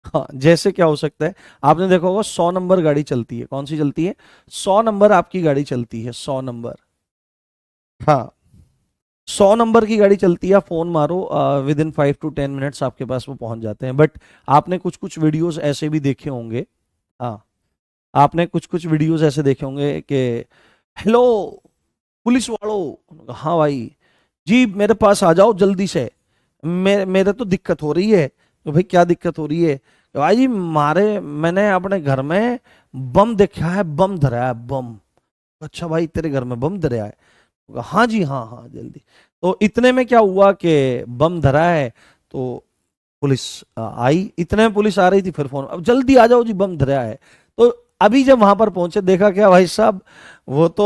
हाँ, जैसे क्या हो सकता है, आपने देखा होगा 100 नंबर गाड़ी चलती है, कौन सी चलती है, 100 नंबर आपकी गाड़ी चलती है, 100 नंबर। हाँ, 100 नंबर की गाड़ी चलती है, फोन मारो, विद इन 5 to 10 मिनट्स आपके पास वो पहुंच जाते हैं। बट आपने कुछ कुछ वीडियोस ऐसे भी देखे होंगे, हाँ, आपने कुछ कुछ वीडियोस ऐसे देखे होंगे कि हेलो पुलिस वालों, हाँ भाई जी मेरे पास आ जाओ जल्दी से, मेरे तो दिक्कत हो रही है। तो भाई क्या दिक्कत हो रही है, तो भाई जी मारे मैंने अपने घर में बम देखा है, बम धरा है, बम। अच्छा भाई तेरे घर में बम धरा है, हाँ जी हाँ हाँ जल्दी। तो इतने में क्या हुआ कि बम धरा है, तो पुलिस आई, इतने में पुलिस आ रही थी, फिर फोन, अब जल्दी आ जाओ जी बम धरा है। तो अभी जब वहां पर पहुंचे, देखा क्या भाई साहब, वो तो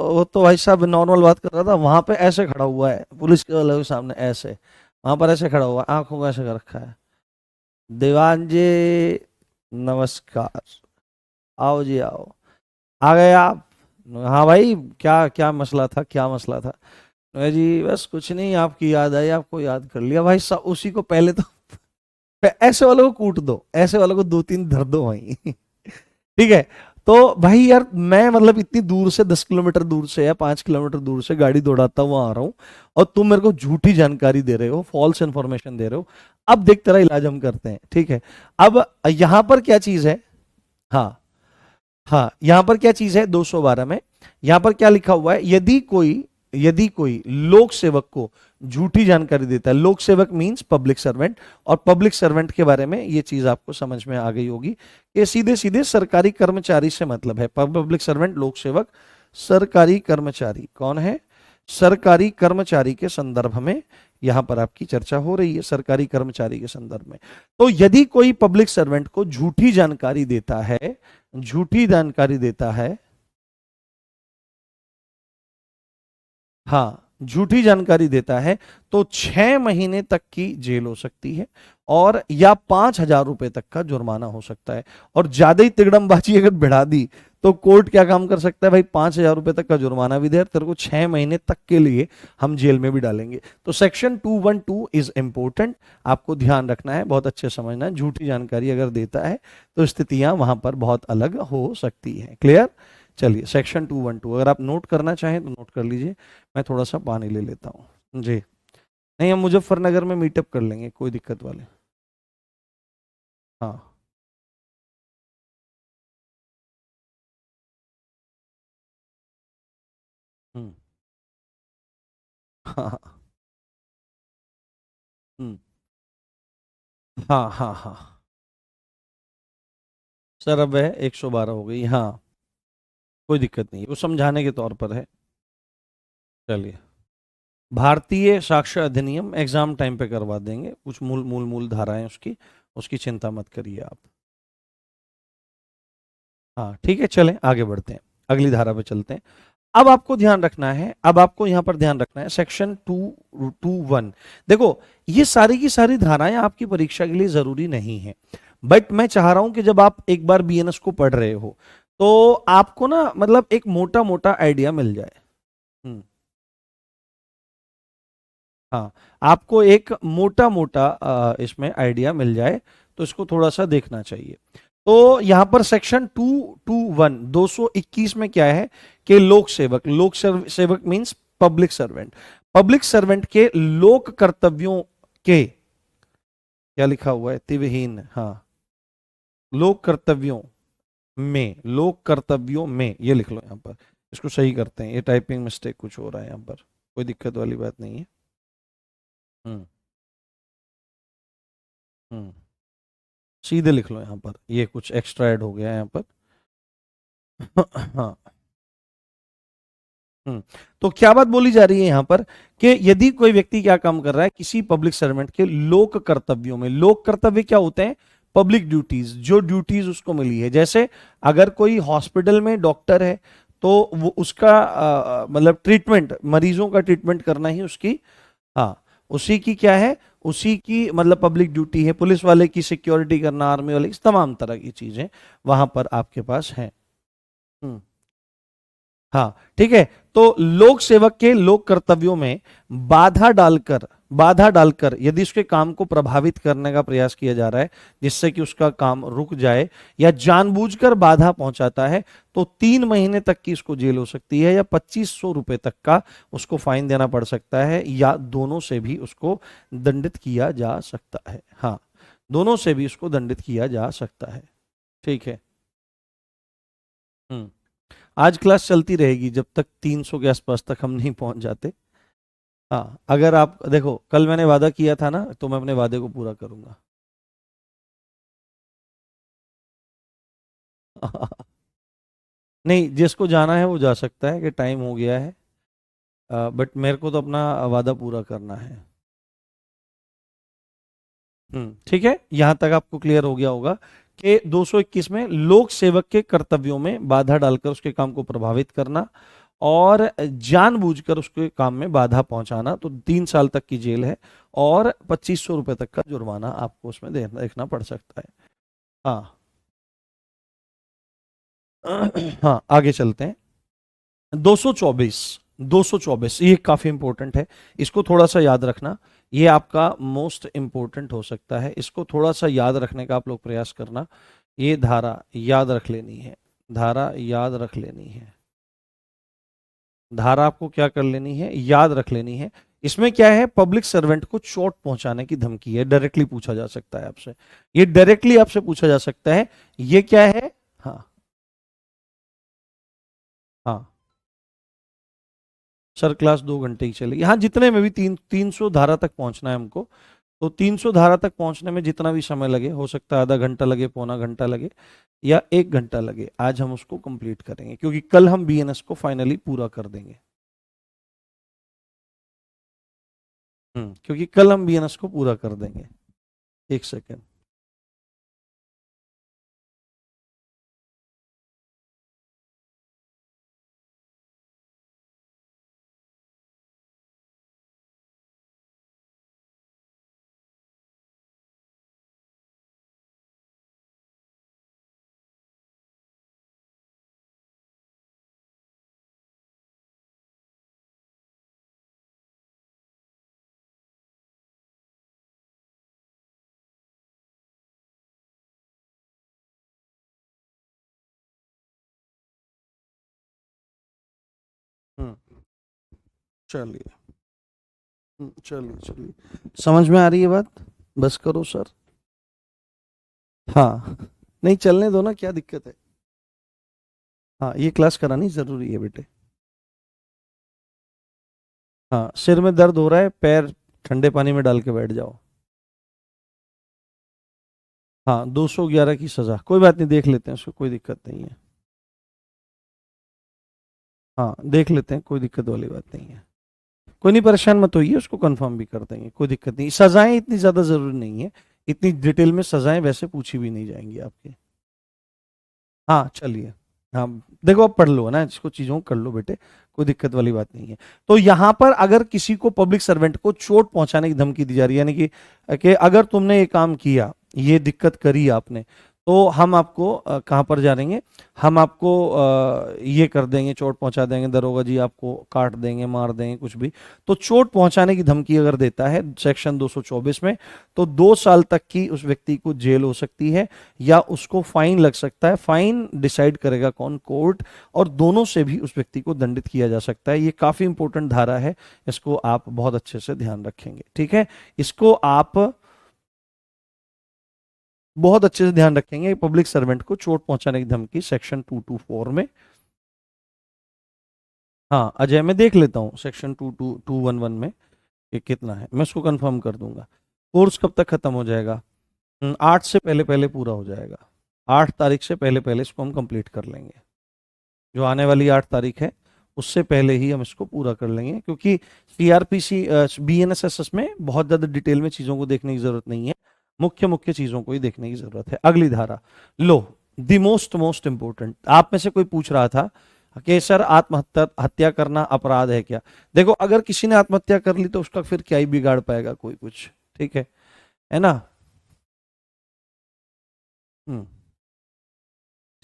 वो तो भाई साहब नॉर्मल बात कर रहा था, वहां पे ऐसे खड़ा हुआ है पुलिस के वाले के सामने, ऐसे वहां पर ऐसे खड़ा हुआ है, आंखों को ऐसे कर रखा है, दीवान जी नमस्कार, आओ जी आओ, आ गए आप। हाँ भाई, क्या क्या मसला था, क्या मसला था। मैं जी बस कुछ नहीं, आपकी याद आई, आपको याद कर लिया भाई साहब, उसी को पहले तो ऐसे वालों को कूट दो, ऐसे वालों को 2 3 धर दो भाई। ठीक है। तो भाई यार मैं मतलब इतनी दूर से 10 किलोमीटर दूर से या 5 किलोमीटर दूर से गाड़ी दौड़ाता हुआ आ रहा हूं, और तुम मेरे को झूठी जानकारी दे रहे हो, फॉल्स इंफॉर्मेशन दे रहे हो। अब देख तेरा इलाज हम करते हैं, ठीक है। अब यहां पर क्या चीज है, हाँ, हाँ, यहां पर क्या चीज है 212 में, यहां पर क्या लिखा हुआ है, यदि कोई लोक सेवक को झूठी जानकारी देता है, लोक सेवक मींस पब्लिक सर्वेंट, और पब्लिक सर्वेंट के बारे में ये चीज आपको समझ में आ गई होगी कि सीधे सीधे सरकारी कर्मचारी से मतलब है, पब्लिक सर्वेंट, लोक सेवक, सरकारी कर्मचारी कौन है, सरकारी कर्मचारी के संदर्भ में यहां पर आपकी चर्चा हो रही है, सरकारी कर्मचारी के संदर्भ में। तो यदि कोई पब्लिक सर्वेंट को झूठी जानकारी देता है, झूठी जानकारी देता है, हाँ, झूठी जानकारी देता है, तो 6 महीने तक की जेल हो सकती है, और या 5,000 रुपए तक का जुर्माना हो सकता है। और ज्यादा ही तिगड़मबाजी अगर बढ़ा दी, तो कोर्ट क्या काम कर सकता है भाई, 5,000 रुपए तक का जुर्माना भी दे, तेरे को 6 महीने तक के लिए हम जेल में भी डालेंगे। तो सेक्शन 212 इज इंपॉर्टेंट, आपको ध्यान रखना है, बहुत अच्छे समझना है, झूठी जानकारी अगर देता है तो स्थितियां वहां पर बहुत अलग हो सकती हैं। क्लियर। चलिए, सेक्शन 212 अगर आप नोट करना चाहें तो नोट कर लीजिए, मैं थोड़ा सा पानी ले लेता हूँ जी। नहीं, हम मुजफ्फरनगर में मीटअप कर लेंगे, कोई दिक्कत वाले। हाँ। हम्म। हाँ हाँ। हम्म। हाँ हाँ हाँ। सर अब है 112 हो गई, हाँ, कोई दिक्कत नहीं, वो समझाने के तौर पर है। चलिए, भारतीय साक्ष्य अधिनियम एग्जाम टाइम पे करवा देंगे, कुछ मूल मूल मूल धाराएं उसकी, उसकी चिंता मत करिए आप। हाँ ठीक है, चलें आगे बढ़ते हैं, अगली धारा पे चलते हैं। अब आपको ध्यान रखना है, अब आपको यहां पर ध्यान रखना है, सेक्शन 221। देखो, ये सारी की सारी धाराएं आपकी परीक्षा के लिए जरूरी नहीं है, बट मैं चाह रहा हूं कि जब आप एक बार बीएनएस को पढ़ रहे हो, तो आपको ना मतलब एक मोटा मोटा आइडिया मिल जाए। हम्म। हाँ, आपको एक मोटा मोटा इसमें आइडिया मिल जाए, तो इसको थोड़ा सा देखना चाहिए। तो यहां पर सेक्शन 221 221 में क्या है कि लोक सेवक, सेवक means public servant, public servant के लोक कर्तव्यों के, क्या लिखा हुआ है, तिवहीन, हाँ, लोक कर्तव्यों में, लोक कर्तव्यों में, ये लिख लो यहां पर, इसको सही करते हैं, ये टाइपिंग मिस्टेक कुछ हो रहा है यहां पर, कोई दिक्कत वाली बात नहीं है। हम्म हम्म सीधे लिख लो यहां पर, ये कुछ एक्स्ट्रा ऐड हो गया है यहां पर। हाँ। हम्म तो क्या बात बोली जा रही है यहां पर कि यदि कोई व्यक्ति क्या काम कर रहा है किसी पब्लिक सर्वेंट के लोक कर्तव्यों में, लोक कर्तव्य क्या होते हैं, पब्लिक ड्यूटीज, जो ड्यूटीज उसको मिली है, जैसे अगर कोई हॉस्पिटल में डॉक्टर है तो वो उसका मतलब ट्रीटमेंट, मरीजों का ट्रीटमेंट करना ही उसकी, हाँ, उसी की क्या है, उसी की मतलब पब्लिक ड्यूटी है। पुलिस वाले की सिक्योरिटी करना, आर्मी वाले की, तमाम तरह की चीजें वहां पर आपके पास हैं। हम्म हाँ, ठीक है। तो लोक सेवक के लोक कर्तव्यों में बाधा डालकर, बाधा डालकर यदि उसके काम को प्रभावित करने का प्रयास किया जा रहा है जिससे कि उसका काम रुक जाए, या जानबूझकर बाधा पहुंचाता है, तो 3 महीने तक की उसको जेल हो सकती है, या 2500 रुपए तक का उसको फाइन देना पड़ सकता है, या दोनों से भी उसको दंडित किया जा सकता है। हाँ, दोनों से भी उसको दंडित किया जा सकता है। ठीक है। हम्म आज क्लास चलती रहेगी जब तक 300 के आसपास तक हम नहीं पहुंच जाते। हाँ, अगर आप देखो, कल मैंने वादा किया था ना, तो मैं अपने वादे को पूरा करूंगा। नहीं, जिसको जाना है वो जा सकता है कि टाइम हो गया है, बट मेरे को तो अपना वादा पूरा करना है। ठीक है, यहां तक आपको क्लियर हो गया होगा कि 221 में लोक सेवक के कर्तव्यों में बाधा डालकर उसके काम को प्रभावित करना और जानबूझकर उसके काम में बाधा पहुंचाना, तो 3 साल तक की जेल है और 2500 रुपए तक का जुर्माना आपको उसमें देखना पड़ सकता है। हाँ। हाँ, आगे चलते हैं। 224, 224 ये काफी इंपॉर्टेंट है, इसको थोड़ा सा याद रखना, ये आपका मोस्ट इंपॉर्टेंट हो सकता है, इसको थोड़ा सा याद रखने का आप लोग प्रयास करना। ये धारा याद रख लेनी है, धारा याद रख लेनी है, धारा आपको क्या कर लेनी है, याद रख लेनी है। इसमें क्या है, पब्लिक सर्वेंट को चोट पहुंचाने की धमकी है, डायरेक्टली पूछा जा सकता है आपसे, ये डायरेक्टली आपसे पूछा जा सकता है, ये क्या है। हाँ हाँ, सर क्लास 2 घंटे की चलेगी, हाँ, जितने में भी 300 धारा तक पहुंचना है हमको, तो 300 धारा तक पहुंचने में जितना भी समय लगे, हो सकता है आधा घंटा लगे, पौना घंटा लगे, या 1 घंटा लगे, आज हम उसको कंप्लीट करेंगे क्योंकि कल हम बीएनएस को फाइनली पूरा कर देंगे। क्योंकि कल हम बीएनएस को पूरा कर देंगे। एक सेकेंड। हम्म चलिए। चलिए चलिए, समझ में आ रही है बात, बस करो सर। हाँ, नहीं चलने दो ना, क्या दिक्कत है। हाँ, ये क्लास करानी जरूरी है बेटे। हाँ, सिर में दर्द हो रहा है, पैर ठंडे पानी में डाल के बैठ जाओ। हाँ, 211 की सजा, कोई बात नहीं, देख लेते हैं उसको, कोई दिक्कत नहीं है। हाँ, देख लेते हैं, कोई दिक्कत वाली बात नहीं है। कोई नहीं, परेशान मत होइए, उसको कंफर्म भी कर देंगे, कोई दिक्कत नहीं, सजाएं इतनी ज्यादा जरूरी नहीं है, इतनी डिटेल में सजाएं वैसे पूछी भी नहीं जाएंगी आपके। हाँ, चलिए। हाँ, देखो, अब पढ़ लो ना इसको, चीजों को कर लो बेटे, कोई दिक्कत वाली बात नहीं है। तो यहां पर अगर किसी को, पब्लिक सर्वेंट को चोट पहुंचाने की धमकी दी जा रही है, यानी कि अगर तुमने ये काम किया, ये दिक्कत करी आपने, तो हम आपको कहाँ पर जाएंगे, हम आपको ये कर देंगे, चोट पहुंचा देंगे, दरोगा जी आपको काट देंगे, मार देंगे, कुछ भी। तो चोट पहुंचाने की धमकी अगर देता है सेक्शन 224 में, तो 2 साल तक की उस व्यक्ति को जेल हो सकती है या उसको फाइन लग सकता है। फाइन डिसाइड करेगा कौन, कोर्ट। और दोनों से भी उस व्यक्ति को दंडित किया जा सकता है। ये काफी इंपॉर्टेंट धारा है, इसको आप बहुत अच्छे से ध्यान रखेंगे, ठीक है। इसको आप बहुत अच्छे से ध्यान रखेंगे। पब्लिक सर्वेंट को चोट पहुंचाने की धमकी सेक्शन 224 में। हाँ अजय, मैं देख लेता हूँ सेक्शन 211 में कि कितना है, मैं उसको कंफर्म कर दूंगा। कोर्स कब तक खत्म हो जाएगा? 8 से पहले पहले पूरा हो जाएगा। 8 तारीख से पहले पहले इसको हम कंप्लीट कर लेंगे। जो आने वाली 8 तारीख है उससे पहले ही हम इसको पूरा कर लेंगे, क्योंकि सीआरपीसी बीएनएसएस में बहुत ज्यादा डिटेल में चीजों को देखने की जरूरत नहीं है। मुख्य मुख्य चीजों को ही देखने की जरूरत है। अगली धारा लो, द मोस्ट मोस्ट इंपोर्टेंट। आप में से कोई पूछ रहा था कि सर आत्महत्या हत्या करना अपराध है क्या? देखो, अगर किसी ने आत्महत्या कर ली तो उसका फिर क्या ही बिगाड़ पाएगा कोई कुछ, ठीक है ना? हम्म,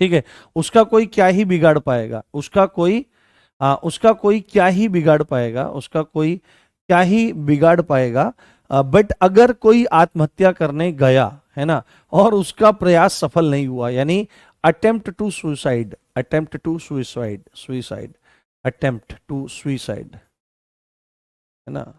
ठीक है। उसका कोई क्या ही बिगाड़ पाएगा, उसका कोई क्या ही बिगाड़ पाएगा, उसका कोई क्या ही बिगाड़ पाएगा। बट अगर कोई आत्महत्या करने गया है ना, और उसका प्रयास सफल नहीं हुआ, यानी attempt to suicide, attempt to suicide, suicide, attempt to suicide, है ना,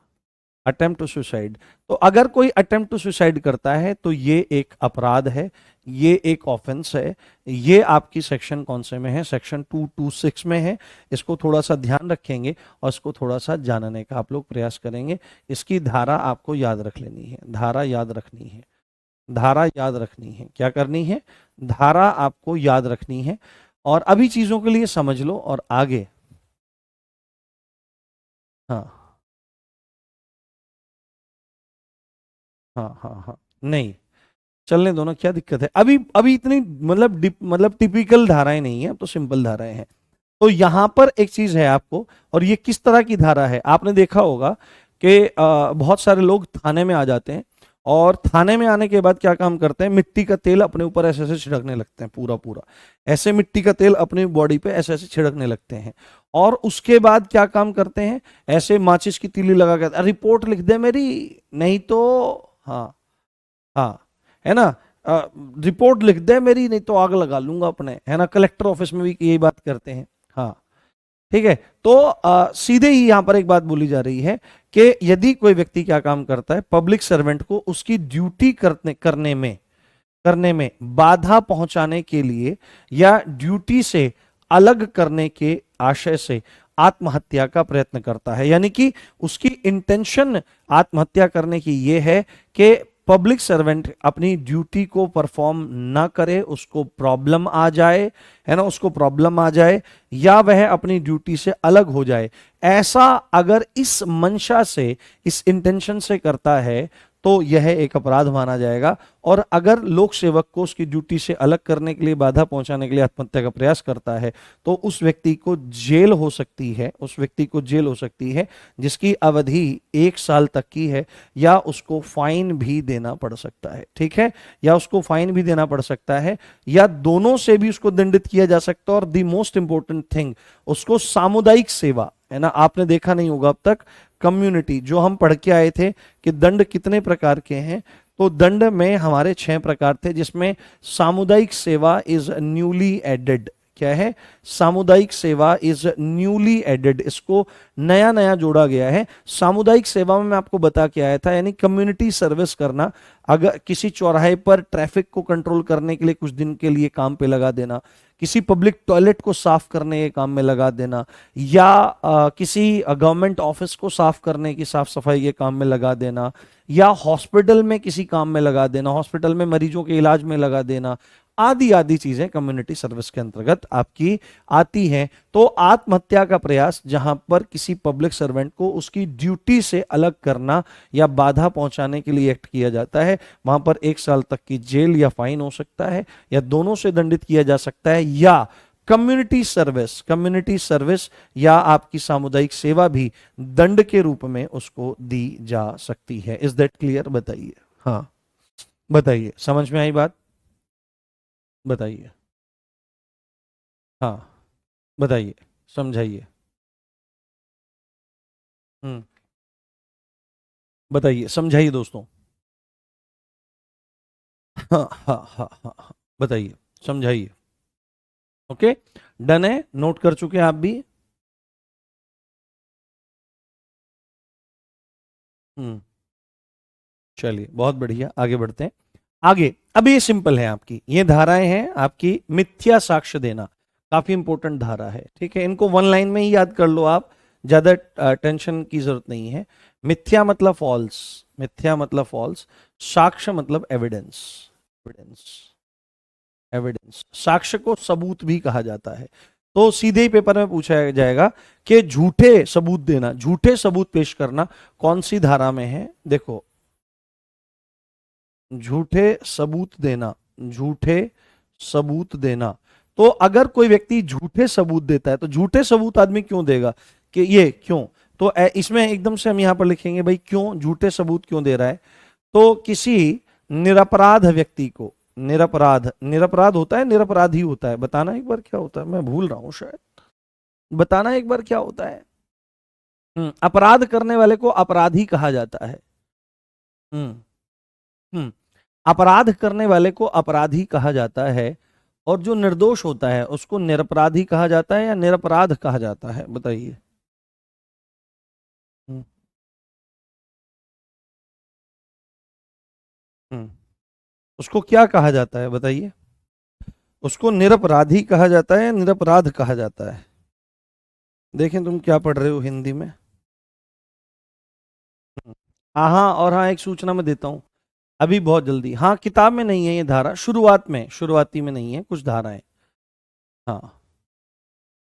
अटेम्प्ट टू सुसाइड। तो अगर कोई अटेम्प्ट टू सुसाइड करता है तो ये एक अपराध है, ये एक ऑफेंस है। ये आपकी सेक्शन कौन से में है? सेक्शन 226 में है। इसको थोड़ा सा ध्यान रखेंगे और इसको थोड़ा सा जानने का आप लोग प्रयास करेंगे। इसकी धारा आपको याद रख लेनी है, धारा याद रखनी है, धारा याद रखनी है। क्या करनी है? धारा आपको याद रखनी है। और अभी चीजों के लिए समझ लो और आगे। हाँ हाँ हाँ हाँ, नहीं, चलने दो ना, क्या दिक्कत है? अभी अभी इतनी मतलब टिपिकल धाराएं नहीं है, अब तो सिंपल धाराएं हैं। तो यहां पर एक चीज है आपको, और ये किस तरह की धारा है आपने देखा होगा कि बहुत सारे लोग थाने में आ जाते हैं, और थाने में आने के बाद क्या काम करते हैं? मिट्टी का तेल अपने ऊपर ऐसे ऐसे छिड़कने लगते हैं, पूरा पूरा ऐसे मिट्टी का तेल अपनी बॉडी पे ऐसे ऐसे छिड़कने लगते हैं। और उसके बाद क्या काम करते हैं? ऐसे माचिस की तीली लगा के, रिपोर्ट लिख दे मेरी, नहीं तो। हाँ हाँ, है ना, रिपोर्ट लिख दे मेरी, नहीं तो आग लगा लूंगा अपने, है ना। कलेक्टर ऑफिस में भी यही बात करते हैं। हाँ, ठीक है। तो सीधे ही यहां पर एक बात बोली जा रही है कि यदि कोई व्यक्ति क्या काम करता है, पब्लिक सर्वेंट को उसकी ड्यूटी करने में बाधा पहुंचाने के लिए या ड्यूटी से अलग करने के आशय से आत्महत्या का प्रयत्न करता है, यानी कि उसकी इंटेंशन आत्महत्या करने की यह है कि पब्लिक सर्वेंट अपनी ड्यूटी को परफॉर्म ना करे, उसको प्रॉब्लम आ जाए, है ना, उसको प्रॉब्लम आ जाए, या वह अपनी ड्यूटी से अलग हो जाए। ऐसा अगर इस मंशा से, इस इंटेंशन से करता है तो यह एक अपराध माना जाएगा। और अगर लोक सेवक को उसकी ड्यूटी से अलग करने के लिए, बाधा पहुंचाने के लिए आत्महत्या का प्रयास करता है, तो उस व्यक्ति को जेल हो सकती है, उस व्यक्ति को जेल हो सकती है, जिसकी अवधि 1 साल तक की है, या उसको फाइन भी देना पड़ सकता है, ठीक है, या उसको फाइन भी देना पड़ सकता है, या दोनों से भी उसको दंडित किया जा सकता है। और द मोस्ट इंपॉर्टेंट थिंग, उसको सामुदायिक सेवा, है ना, आपने देखा नहीं होगा अब तक, कम्युनिटी, जो हम पढ़ के आए थे कि दंड कितने प्रकार के हैं, तो दंड में हमारे 6 प्रकार थे, जिसमें सामुदायिक सेवा इज न्यूली एडेड। क्या है? सामुदायिक सेवा इज न्यूली एडेड, इसको नया नया जोड़ा गया है। सामुदायिक सेवा में मैं आपको बता के आया था, यानी कम्युनिटी सर्विस करना। अगर किसी चौराहे पर ट्रैफिक को कंट्रोल करने के लिए कुछ दिन के लिए काम पे लगा देना, किसी पब्लिक टॉयलेट को साफ करने के काम में लगा देना, या किसी गवर्नमेंट ऑफिस को साफ करने की, साफ सफाई के काम में लगा देना, या हॉस्पिटल में किसी काम में लगा देना, हॉस्पिटल में मरीजों के इलाज में लगा देना, आदि आदि चीजें कम्युनिटी सर्विस के अंतर्गत आपकी आती हैं। तो आत्महत्या का प्रयास जहां पर किसी पब्लिक सर्वेंट को उसकी ड्यूटी से अलग करना या बाधा पहुंचाने के लिए एक्ट किया जाता है, वहां पर 1 साल तक की जेल या फाइन हो सकता है, या दोनों से दंडित किया जा सकता है, या कम्युनिटी सर्विस या आपकी सामुदायिक सेवा भी दंड के रूप में उसको दी जा सकती है। Is that clear? बताइए। हाँ, बताइए, समझ में आई बात? बताइए। हाँ, बताइए, समझाइए। हम्म, बताइए, समझाइए दोस्तों। हाँ हाँ हाँ हाँ हाँ, बताइए, समझाइए। ओके, डन है, नोट कर चुके हैं आप भी। हम्म, चलिए, बहुत बढ़िया, आगे बढ़ते हैं। आगे, अब ये सिंपल है, आपकी ये धाराएं हैं आपकी, मिथ्या साक्ष्य देना, काफी इंपॉर्टेंट धारा है, ठीक है, इनको वन लाइन में ही याद कर लो आप, ज्यादा टेंशन की जरूरत नहीं है। मिथ्या मतलब फॉल्स, मिथ्या मतलब फॉल्स, साक्ष्य मतलब एविडेंस, एविडेंस, एविडेंस, साक्ष्य को सबूत भी कहा जाता है। तो सीधे ही पेपर में पूछा जाएगा कि झूठे सबूत देना, झूठे सबूत पेश करना कौन सी धारा में है, देखो, झूठे सबूत देना, झूठे सबूत देना। तो अगर कोई व्यक्ति झूठे सबूत देता है, तो झूठे सबूत आदमी क्यों देगा, कि ये क्यों, तो इसमें एकदम से हम यहां पर लिखेंगे भाई क्यों झूठे सबूत क्यों दे रहा है। तो किसी निरपराध व्यक्ति को, निरपराध, निरपराध होता है, निरपराधी होता है, बताना एक बार क्या होता है, मैं भूल रहा हूं शायद, बताना एक बार क्या होता है। अपराध करने वाले को अपराधी कहा जाता है। हम्म हम्म अपराध करने वाले को अपराधी कहा जाता है, और जो निर्दोष होता है उसको निरपराधी कहा जाता है या निरपराध कहा जाता है, बताइए। हम्म हम्म उसको क्या कहा जाता है, बताइए। उसको निरपराधी कहा जाता है या निरपराध कहा जाता है। देखें तुम क्या पढ़ रहे हो हिंदी में। हम्म, हाँ हाँ, और हाँ, एक सूचना मैं देता हूँ, अभी बहुत जल्दी, हाँ, किताब में नहीं है ये धारा, शुरुआत में, शुरुआती में नहीं है, कुछ धाराएं। हाँ,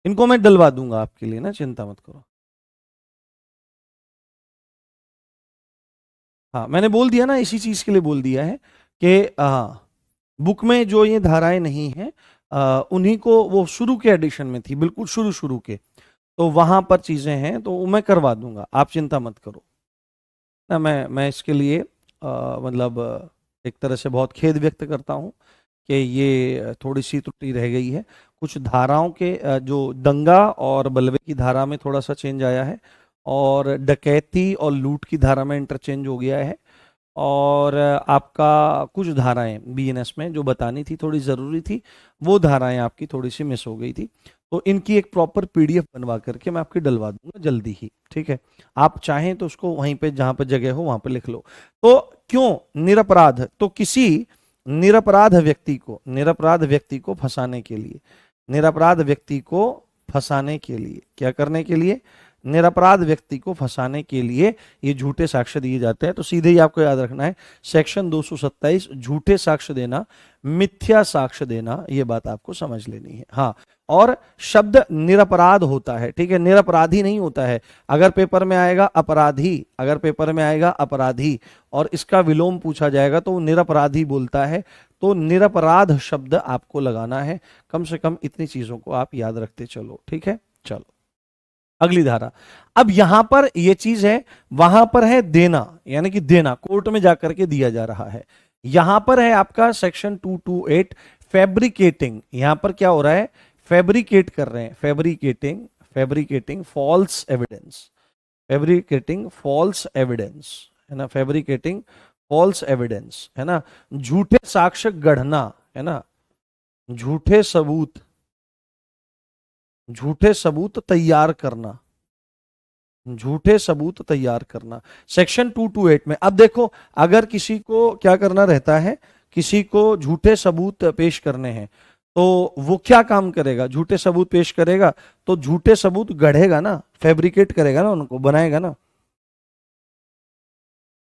इनको मैं डलवा दूंगा आपके लिए ना, चिंता मत करो। हाँ, मैंने बोल दिया ना, इसी चीज के लिए बोल दिया है कि हाँ, बुक में जो ये धाराएं नहीं हैं, उन्हीं को, वो शुरू के एडिशन में थी, बिल्कुल शुरू शुरू के, तो वहां पर चीजें हैं, तो वो मैं करवा दूंगा, आप चिंता मत करो ना। मैं इसके लिए मतलब एक तरह से बहुत खेद व्यक्त करता हूँ कि ये थोड़ी सी त्रुटि रह गई है। कुछ धाराओं के जो दंगा और बलवे की धारा में थोड़ा सा चेंज आया है, और डकैती और लूट की धारा में इंटरचेंज हो गया है, और आपका कुछ धाराएं बीएनएस में जो बतानी थी, थोड़ी ज़रूरी थी, वो धाराएं आपकी थोड़ी सी मिस हो गई थी। तो इनकी एक प्रॉपर पीडीएफ बनवा करके मैं आपकी डलवा दूंगा जल्दी ही, ठीक है। आप चाहें तो उसको वहीं पे जहां पर जगह हो वहां पर लिख लो। तो क्यों निरपराध, तो किसी निरपराध व्यक्ति को, निरपराध व्यक्ति को फंसाने के लिए, निरपराध व्यक्ति को फंसाने के लिए, क्या करने के लिए, निरपराध व्यक्ति को फंसाने के लिए ये झूठे साक्ष्य दिए जाते हैं। तो सीधे ही आपको याद रखना है, सेक्शन 227, झूठे साक्ष्य देना, मिथ्या साक्ष्य देना, ये बात आपको समझ लेनी है। हाँ, और शब्द निरपराध होता है, ठीक है, निरपराधी नहीं होता है। अगर पेपर में आएगा अपराधी, अगर पेपर में आएगा अपराधी और इसका विलोम पूछा जाएगा तो वो निरपराधी बोलता है, तो निरपराध शब्द आपको लगाना है। कम से कम इतनी चीजों को आप याद रखते चलो, ठीक है। चलो, अगली धारा। अब यहां पर यह चीज है, वहां पर है देना, यानी कि देना कोर्ट में जाकर के दिया जा रहा है। यहां पर है आपका सेक्शन 228, फैब्रिकेटिंग, यहां पर क्या हो रहा है, फैब्रिकेट कर रहे हैं, fabricating, fabricating false evidence, fabricating false evidence, है ना, फैब्रिकेटिंग फॉल्स एविडेंस, है ना, झूठे साक्ष्य गढ़ना, है ना, झूठे सबूत, झूठे सबूत तैयार करना, झूठे सबूत तैयार करना, सेक्शन 228 में। अब देखो, अगर किसी को क्या करना रहता है, किसी को झूठे सबूत पेश करने हैं, तो वो क्या काम करेगा, झूठे सबूत पेश करेगा, तो झूठे सबूत गढ़ेगा ना, फैब्रिकेट करेगा ना, उनको बनाएगा ना,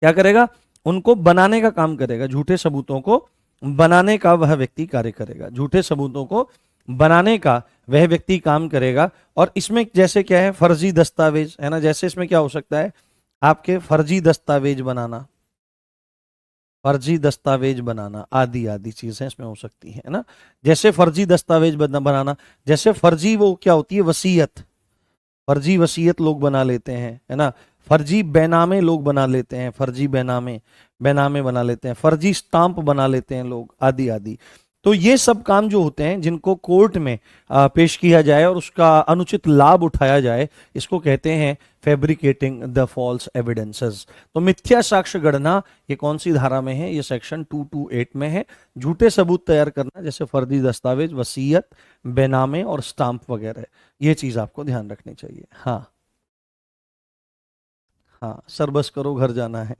क्या करेगा, उनको बनाने का काम करेगा, झूठे सबूतों को बनाने का वह व्यक्ति कार्य करेगा, झूठे सबूतों को बनाने का वह व्यक्ति काम करेगा। और इसमें जैसे क्या है, फर्जी दस्तावेज, है ना, जैसे इसमें क्या हो सकता है, आपके फर्जी दस्तावेज बनाना, फर्जी दस्तावेज बनाना, आदि आदि चीजें इसमें हो सकती है ना। जैसे फर्जी दस्तावेज बनाना, जैसे फर्जी वो क्या होती है, वसीयत, फर्जी वसीयत लोग बना लेते हैं, है ना, फर्जी बैनामे लोग बना लेते हैं, फर्जी बैनामे, बैनामे बना लेते हैं, फर्जी स्टाम्प बना लेते हैं लोग, आदि आदि। तो ये सब काम जो होते हैं जिनको कोर्ट में पेश किया जाए और उसका अनुचित लाभ उठाया जाए, इसको कहते हैं फैब्रिकेटिंग द फॉल्स एविडेंसेस। तो मिथ्या साक्ष्य गढ़ना ये कौन सी धारा में है? ये सेक्शन 228 में है। झूठे सबूत तैयार करना जैसे फर्जी दस्तावेज, वसीयत, बेनामे और स्टाम्प वगैरह, ये चीज आपको ध्यान रखनी चाहिए। हाँ हाँ, सर बस करो, घर जाना है।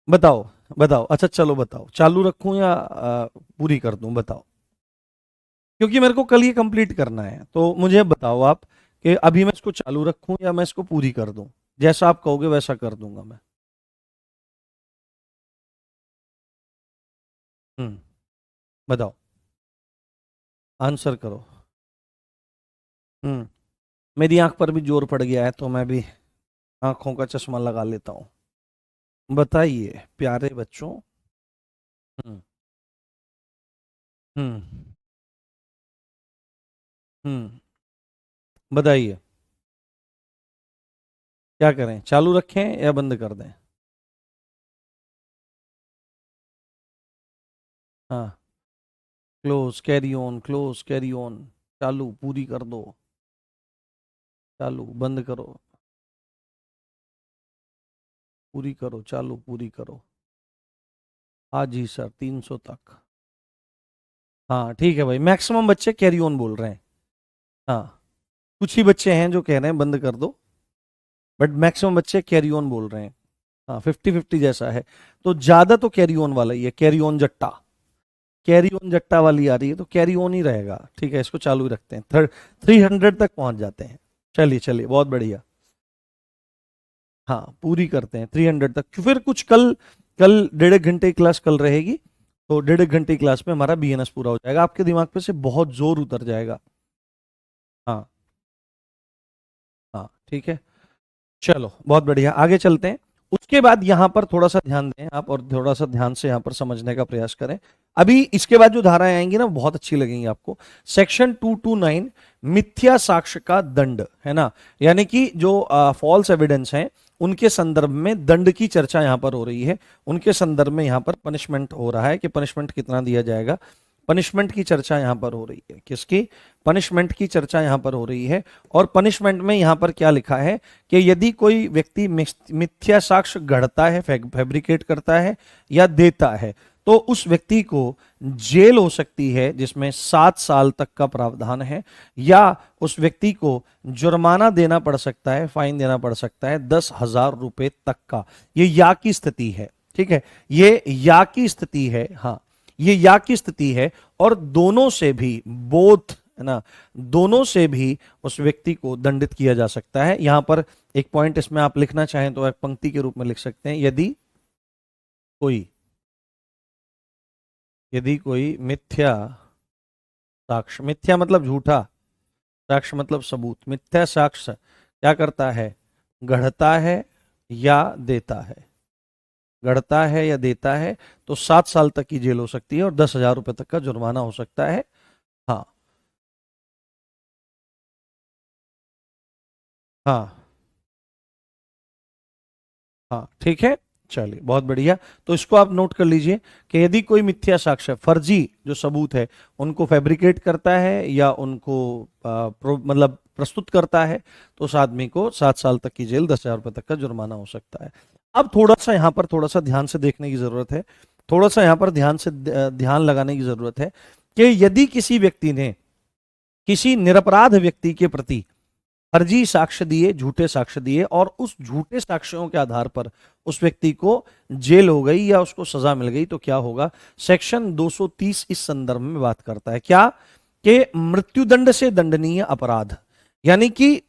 बताओ बताओ, अच्छा चलो बताओ, चालू रखूं या पूरी कर दूं? बताओ, क्योंकि मेरे को कल ये कंप्लीट करना है, तो मुझे बताओ आप कि अभी मैं इसको चालू रखूं या मैं इसको पूरी कर दूं। जैसा आप कहोगे वैसा कर दूंगा मैं। हम्म, बताओ, आंसर करो। हम्म, मेरी आंख पर भी जोर पड़ गया है, तो मैं भी आंखों का चश्मा लगा लेता हूँ। बताइए प्यारे बच्चों। हम्म हम्म हम्म, बताइए क्या करें, चालू रखें या बंद कर दें? हाँ, close carry on, close carry on, चालू पूरी कर दो, चालू बंद करो, पूरी करो, चालू पूरी करो। हाँ जी सर, 300 तक। हाँ ठीक है भाई, मैक्सिमम बच्चे कैरी ऑन बोल रहे हैं। हाँ, कुछ ही बच्चे हैं जो कह रहे हैं बंद कर दो, बट मैक्सिमम बच्चे कैरी ऑन बोल रहे हैं। हाँ, 50-50 जैसा है। तो ज्यादा तो कैरी ऑन वाला ही है, कैरी ऑन जट्टा, कैरी ऑन जट्टा वाली आ रही है, तो कैरी ऑन ही रहेगा। ठीक है, इसको चालू ही रखते हैं, 300 तक पहुंच जाते हैं। चलिए चलिए, बहुत बढ़िया। हाँ, पूरी करते हैं 300 तक। फिर कुछ कल, कल 1.5 घंटे की क्लास कल रहेगी, तो 1.5 घंटे की क्लास में हमारा बीएनएस पूरा हो जाएगा, आपके दिमाग पे से बहुत जोर उतर जाएगा। हाँ हाँ ठीक है, चलो बहुत बढ़िया, आगे चलते हैं। उसके बाद यहां पर थोड़ा सा ध्यान दें आप, और थोड़ा सा ध्यान से यहां पर समझने का प्रयास करें। अभी इसके बाद जो धाराएं आएंगी ना, बहुत अच्छी लगेंगी आपको। सेक्शन 229, मिथ्या साक्ष्य का दंड, है ना, यानी कि जो फॉल्स एविडेंस हैं उनके संदर्भ में दंड की चर्चा यहां पर हो रही है। उनके संदर्भ में यहां पर पनिशमेंट हो रहा है कि पनिशमेंट कितना दिया जाएगा। पनिशमेंट की चर्चा यहां पर हो रही है, किसकी? पनिशमेंट की चर्चा यहां पर हो रही है। और पनिशमेंट में यहां पर क्या लिखा है कि यदि कोई व्यक्ति मिथ्या साक्ष्य गढ़ता है, फैब्रिकेट करता है या देता है, तो उस व्यक्ति को जेल हो सकती है जिसमें 7 साल तक का प्रावधान है, या उस व्यक्ति को जुर्माना देना पड़ सकता है, फाइन देना पड़ सकता है 10,000 रुपए तक का। ये या की स्थिति है, ठीक है, ये या की स्थिति है। हाँ, ये या की स्थिति है, और दोनों से भी, बोथ, है ना, दोनों से भी उस व्यक्ति को दंडित किया जा सकता है। यहां पर एक पॉइंट इसमें आप लिखना चाहें तो एक पंक्ति के रूप में लिख सकते हैं, यदि कोई, यदि कोई मिथ्या साक्ष्य, मिथ्या मतलब झूठा, साक्ष्य मतलब सबूत, मिथ्या साक्ष्य क्या करता है? गढ़ता है या देता है, गढ़ता है या देता है, तो 7 साल तक की जेल हो सकती है और 10,000 रुपए तक का जुर्माना हो सकता है। हाँ हाँ हाँ ठीक है, चलिए बहुत बढ़िया। तो इसको आप नोट कर लीजिए कि यदि कोई मिथ्या साक्ष्य, फर्जी जो सबूत है, उनको फैब्रिकेट करता है या उनको मतलब प्रस्तुत करता है, तो उस आदमी को 7 साल तक की जेल, 10,000 रुपए तक का जुर्माना हो सकता है। अब थोड़ा सा यहाँ पर थोड़ा सा ध्यान से देखने की जरूरत है, थोड़ा सा यहाँ पर ध्यान से ध्यान लगाने की जरूरत है कि यदि किसी व्यक्ति ने किसी निरपराध व्यक्ति के प्रति फर्जी साक्ष्य दिए, झूठे साक्ष्य दिए, और उस झूठे साक्ष्यों के आधार पर उस व्यक्ति को जेल हो गई या उसको सजा मिल गई, तो क्या होगा? सेक्शन 230 इस संदर्भ में बात करता है, क्या? कि मृत्युदंड से दंडनीय अपराध, यानी कि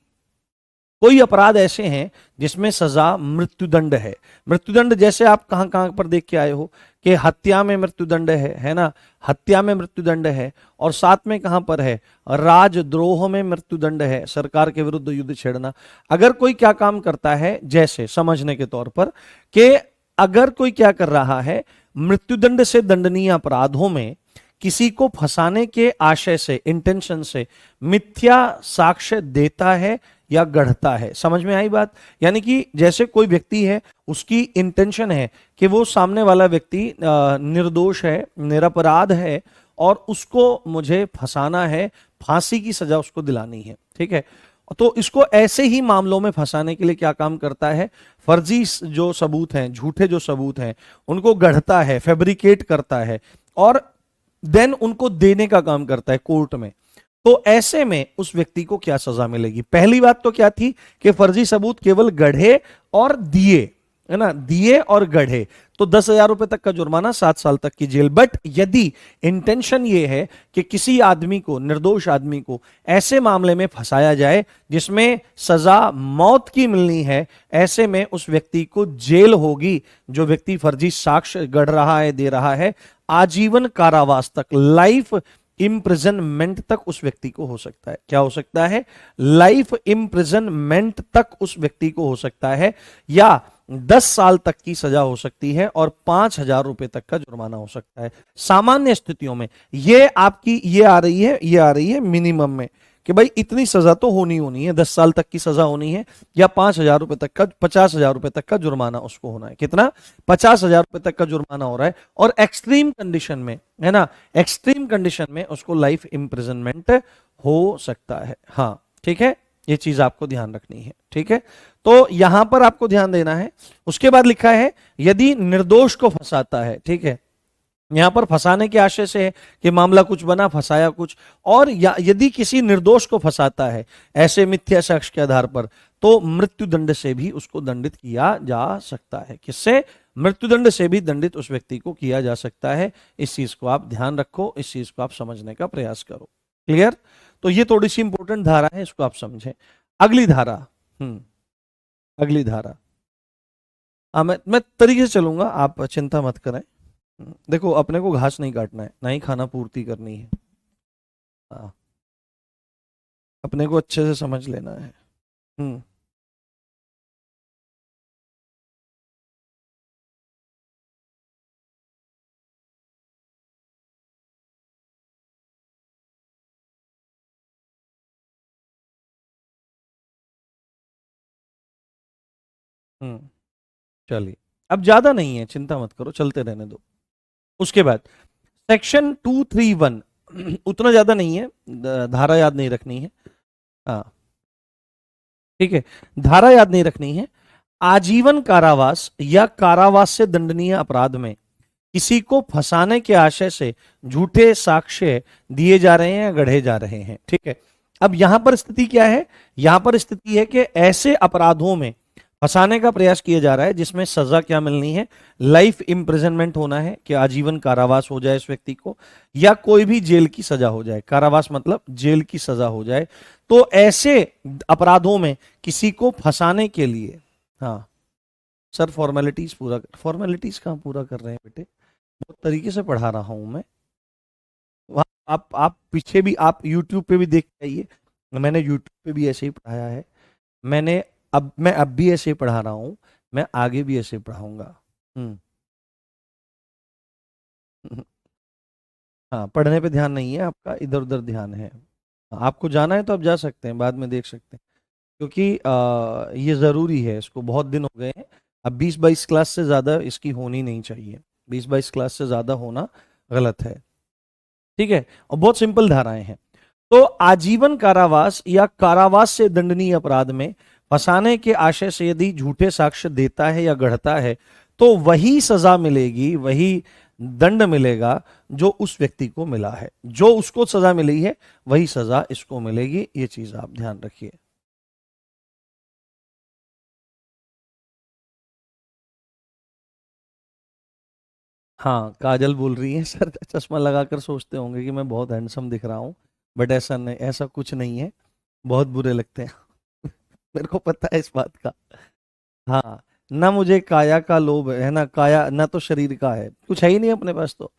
कोई अपराध ऐसे हैं जिसमें सजा मृत्युदंड है। मृत्युदंड जैसे आप कहां कहां पर देख के आए हो कि हत्या में मृत्युदंड है ना, हत्या में मृत्युदंड है, और साथ में कहां पर है? राजद्रोह में मृत्युदंड है, सरकार के विरुद्ध युद्ध छेड़ना। अगर कोई क्या काम करता है, जैसे समझने के तौर पर, कि अगर कोई क्या कर रहा है, मृत्युदंड से दंडनीय अपराधों में किसी को फंसाने के आशय से, इंटेंशन से मिथ्या साक्ष्य देता है या गढ़ता है। समझ में आई बात? यानी कि जैसे कोई व्यक्ति है, उसकी इंटेंशन है कि वो सामने वाला व्यक्ति निर्दोष है, निरपराध है और उसको मुझे फंसाना है, फांसी की सजा उसको दिलानी है, ठीक है। तो इसको ऐसे ही मामलों में फंसाने के लिए क्या काम करता है, फर्जी जो सबूत हैं, झूठे जो सबूत हैं, उनको गढ़ता है, फैब्रिकेट करता है और देन उनको देने का काम करता है कोर्ट में। तो ऐसे में उस व्यक्ति को क्या सजा मिलेगी? पहली बात तो क्या थी कि फर्जी सबूत केवल गढ़े और दिए, है ना, दिए और गढ़े, तो 10,000 रुपए तक का जुर्माना, 7 साल तक की जेल। बट यदि इंटेंशन ये है कि किसी आदमी को, निर्दोष आदमी को ऐसे मामले में फंसाया जाए जिसमें सजा मौत की मिलनी है, ऐसे में उस व्यक्ति को जेल होगी। जो व्यक्ति फर्जी साक्ष्य गढ़ रहा है, दे रहा है, आजीवन कारावास तक, लाइफ इम्प्रिजनमेंट तक उस व्यक्ति को हो सकता है। क्या हो सकता है? लाइफ इम्प्रिजनमेंट तक उस व्यक्ति को हो सकता है, या 10 साल तक की सजा हो सकती है और 5,000 रुपए तक का जुर्माना हो सकता है। सामान्य स्थितियों में ये आपकी ये आ रही है मिनिमम में कि भाई इतनी सजा तो होनी है, 10 साल तक की सजा होनी है या 5,000 रुपए तक का, 50,000 रुपए तक का जुर्माना उसको होना है। कितना? 50,000 रुपए तक का जुर्माना हो रहा है। और एक्सट्रीम कंडीशन में, है ना, एक्सट्रीम कंडीशन में उसको लाइफ इम्प्रिजनमेंट हो सकता है। हाँ, ठीक है, ये चीज आपको ध्यान रखनी है, ठीक है। तो यहां पर आपको ध्यान देना है। उसके बाद लिखा है यदि निर्दोष को फंसाता है, ठीक है, यहां पर फंसाने के आशय से है कि मामला कुछ बना, फंसाया कुछ, और यदि किसी निर्दोष को फंसाता है ऐसे मिथ्या साक्ष्य के आधार पर, तो मृत्यु दंड से भी उसको दंडित किया जा सकता है। किससे? मृत्युदंड से भी दंडित उस व्यक्ति को किया जा सकता है। इस चीज को आप ध्यान रखो, इस चीज को आप समझने का प्रयास करो। क्लियर? तो ये थोड़ी सी इंपॉर्टेंट धारा है, इसको आप समझें। अगली धारा, अगली धारा, मैं तरीके से चलूंगा, आप चिंता मत करें। देखो, अपने को घास नहीं काटना है, ना ही खाना पूर्ति करनी है। हाँ, अपने को अच्छे से समझ लेना है। हम्म हम्म चलिए, अब ज्यादा नहीं है, चिंता मत करो, चलते रहने दो। उसके बाद सेक्शन 231, उतना ज्यादा नहीं है, धारा याद नहीं रखनी है। हाँ, ठीक है, धारा याद नहीं रखनी है। आजीवन कारावास या कारावास से दंडनीय अपराध में किसी को फंसाने के आशय से झूठे साक्ष्य दिए जा रहे हैं या गढ़े जा रहे हैं, ठीक है। अब यहां पर स्थिति क्या है? यहां पर स्थिति है कि ऐसे अपराधों में फंसाने का प्रयास किया जा रहा है जिसमें सजा क्या मिलनी है? लाइफ इम्प्रिजनमेंट होना है, कि आजीवन कारावास हो जाए इस व्यक्ति को, या कोई भी जेल की सजा हो जाए। कारावास मतलब जेल की सजा हो जाए। तो ऐसे अपराधों में किसी को फंसाने के लिए, हाँ सर, फॉर्मेलिटीज पूरा, फॉर्मेलिटीज कहाँ पूरा कर रहे हैं बेटे, बहुत तरीके से पढ़ा रहा हूं मैं। आप पीछे भी, आप YouTube पे भी देख के आइए, मैंने YouTube पे भी ऐसे ही पढ़ाया है। मैं अब भी ऐसे ही पढ़ा रहा हूँ, मैं आगे भी ऐसे ही पढ़ाऊंगा। हम्म हाँ, पढ़ने पे ध्यान नहीं है आपका, इधर उधर ध्यान है। आपको जाना है तो आप जा सकते हैं, बाद में देख सकते हैं, क्योंकि ये ज़रूरी है, इसको बहुत दिन हो गए हैं। अब 20-22 क्लास से ज़्यादा इसकी होनी नहीं चाहिए, 20-22 क्लास से ज़्यादा होना गलत है, ठीक है। और बहुत सिंपल धाराएं हैं। तो आजीवन कारावास या कारावास से दंडनीय अपराध में फंसाने के आशय से यदि झूठे साक्ष्य देता है या गढ़ता है, तो वही सजा मिलेगी, वही दंड मिलेगा जो उस व्यक्ति को मिला है। जो उसको सजा मिली है वही सजा इसको मिलेगी, ये चीज आप ध्यान रखिए। हाँ, काजल बोल रही है सर, चश्मा लगाकर सोचते होंगे कि मैं बहुत हैंडसम दिख रहा हूँ, बट ऐसा नहीं, ऐसा कुछ नहीं है, बहुत बुरे लगते हैं। मेरे को पता है इस बात का। हाँ, ना मुझे काया का लोभ है ना, काया ना तो शरीर का है, कुछ है ही नहीं अपने पास तो।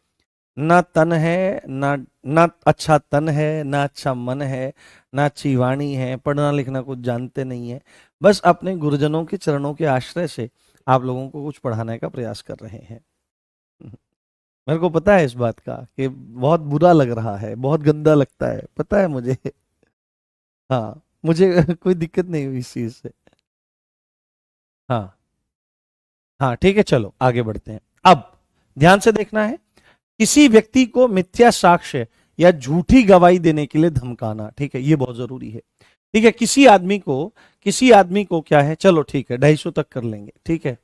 ना तन है, ना ना अच्छा तन है, ना अच्छा मन है, ना अच्छी वाणी है, पढ़ना लिखना कुछ जानते नहीं है। बस अपने गुरुजनों के चरणों के आश्रय से आप लोगों को कुछ पढ़ाने का प्रयास कर रहे हैं। मेरे को पता है इस बात का कि बहुत बुरा लग रहा है, बहुत गंदा लगता है, पता है मुझे। हाँ, मुझे कोई दिक्कत नहीं हुई इस चीज से। हाँ हाँ ठीक है, चलो आगे बढ़ते हैं। अब ध्यान से देखना है, किसी व्यक्ति को मिथ्या साक्ष्य या झूठी गवाही देने के लिए धमकाना, ठीक है, ये बहुत जरूरी है। ठीक है, किसी आदमी को क्या है, चलो ठीक है 250 तक कर लेंगे, ठीक है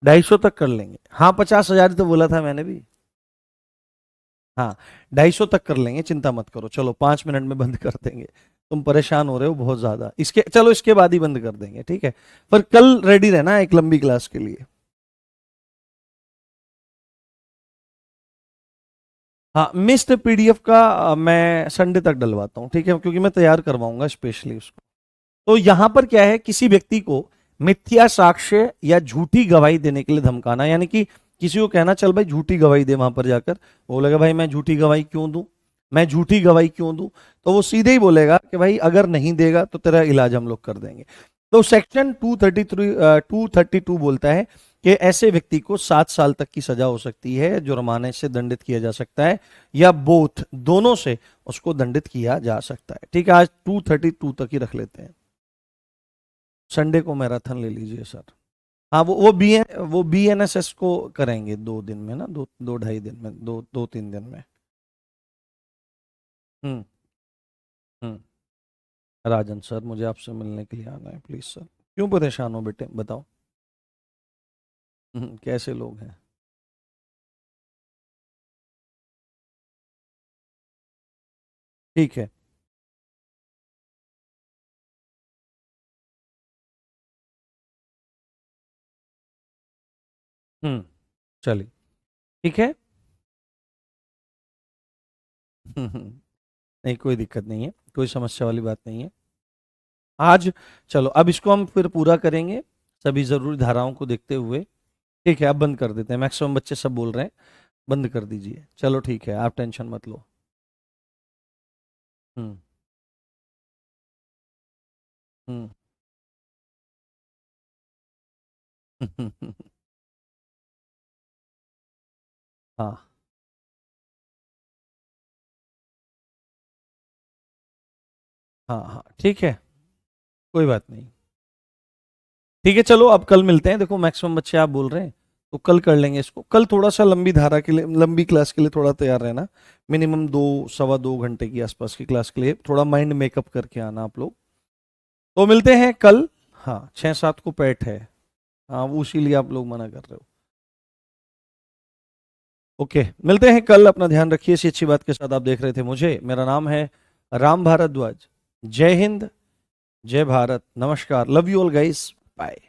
250 तक कर लेंगे, हाँ 50,000 तो बोला था मैंने भी। हाँ 250 तक कर लेंगे, चिंता मत करो, चलो 5 मिनट में बंद कर देंगे। तुम परेशान हो रहे हो बहुत ज्यादा, इसके चलो इसके बाद ही बंद कर देंगे, ठीक है। पर कल रेडी रहना एक लंबी क्लास के लिए। हाँ मिस्ड पीडीएफ का मैं संडे तक डलवाता हूँ, ठीक है, क्योंकि मैं तैयार करवाऊंगा स्पेशली उसको। तो यहां पर क्या है, किसी व्यक्ति को मिथ्या साक्ष्य या झूठी गवाही देने के लिए धमकाना, यानी कि किसी को कहना चल भाई झूठी गवाही दे, वहां पर जाकर वो बोलेगा भाई मैं झूठी गवाही क्यों दूं, मैं झूठी गवाही क्यों दूं, तो वो सीधे ही बोलेगा कि भाई अगर नहीं देगा तो तेरा इलाज हम लोग कर देंगे। तो सेक्शन 232 बोलता है कि ऐसे व्यक्ति को 7 साल तक की सजा हो सकती है, जुर्माने से दंडित किया जा सकता है, या बोथ दोनों से उसको दंडित किया जा सकता है। ठीक है, आज 232 तक ही रख लेते हैं। संडे को मैराथन ले लीजिए सर। हाँ वो बीएनएसएस को करेंगे 2 दिन में ना, 2-2.5 दिन में, 2-3 दिन में। हम्म हम्म। राजन सर मुझे आपसे मिलने के लिए आना है प्लीज सर। क्यों परेशान हो बेटे बताओ। कैसे लोग हैं। ठीक है। चलिए ठीक है। नहीं कोई दिक्कत नहीं है, कोई समस्या वाली बात नहीं है। आज चलो अब इसको हम फिर पूरा करेंगे सभी जरूरी धाराओं को देखते हुए। ठीक है अब बंद कर देते हैं, मैक्सिमम बच्चे सब बोल रहे हैं, बंद कर दीजिए। चलो ठीक है आप टेंशन मत लो। हम्म हम्म। हाँ हाँ हाँ ठीक है, कोई बात नहीं। ठीक है चलो अब कल मिलते हैं, देखो मैक्सिमम बच्चे आप बोल रहे हैं तो कल कर लेंगे इसको। कल थोड़ा सा लंबी धारा के लिए, लंबी क्लास के लिए थोड़ा तैयार रहना। मिनिमम 2 सवा 2 घंटे की आसपास की क्लास के लिए थोड़ा माइंड मेकअप करके आना आप लोग। तो मिलते हैं कल। हाँ 6-7 को पैट है। हाँ वो इसीलिए आप लोग मना कर रहे हो। ओके मिलते हैं कल, अपना ध्यान रखिए, इसी अच्छी बात के साथ आप देख रहे थे मुझे। मेरा नाम है राम भारद्वाज। जय हिंद, जय भारत, नमस्कार, love you all guys, bye.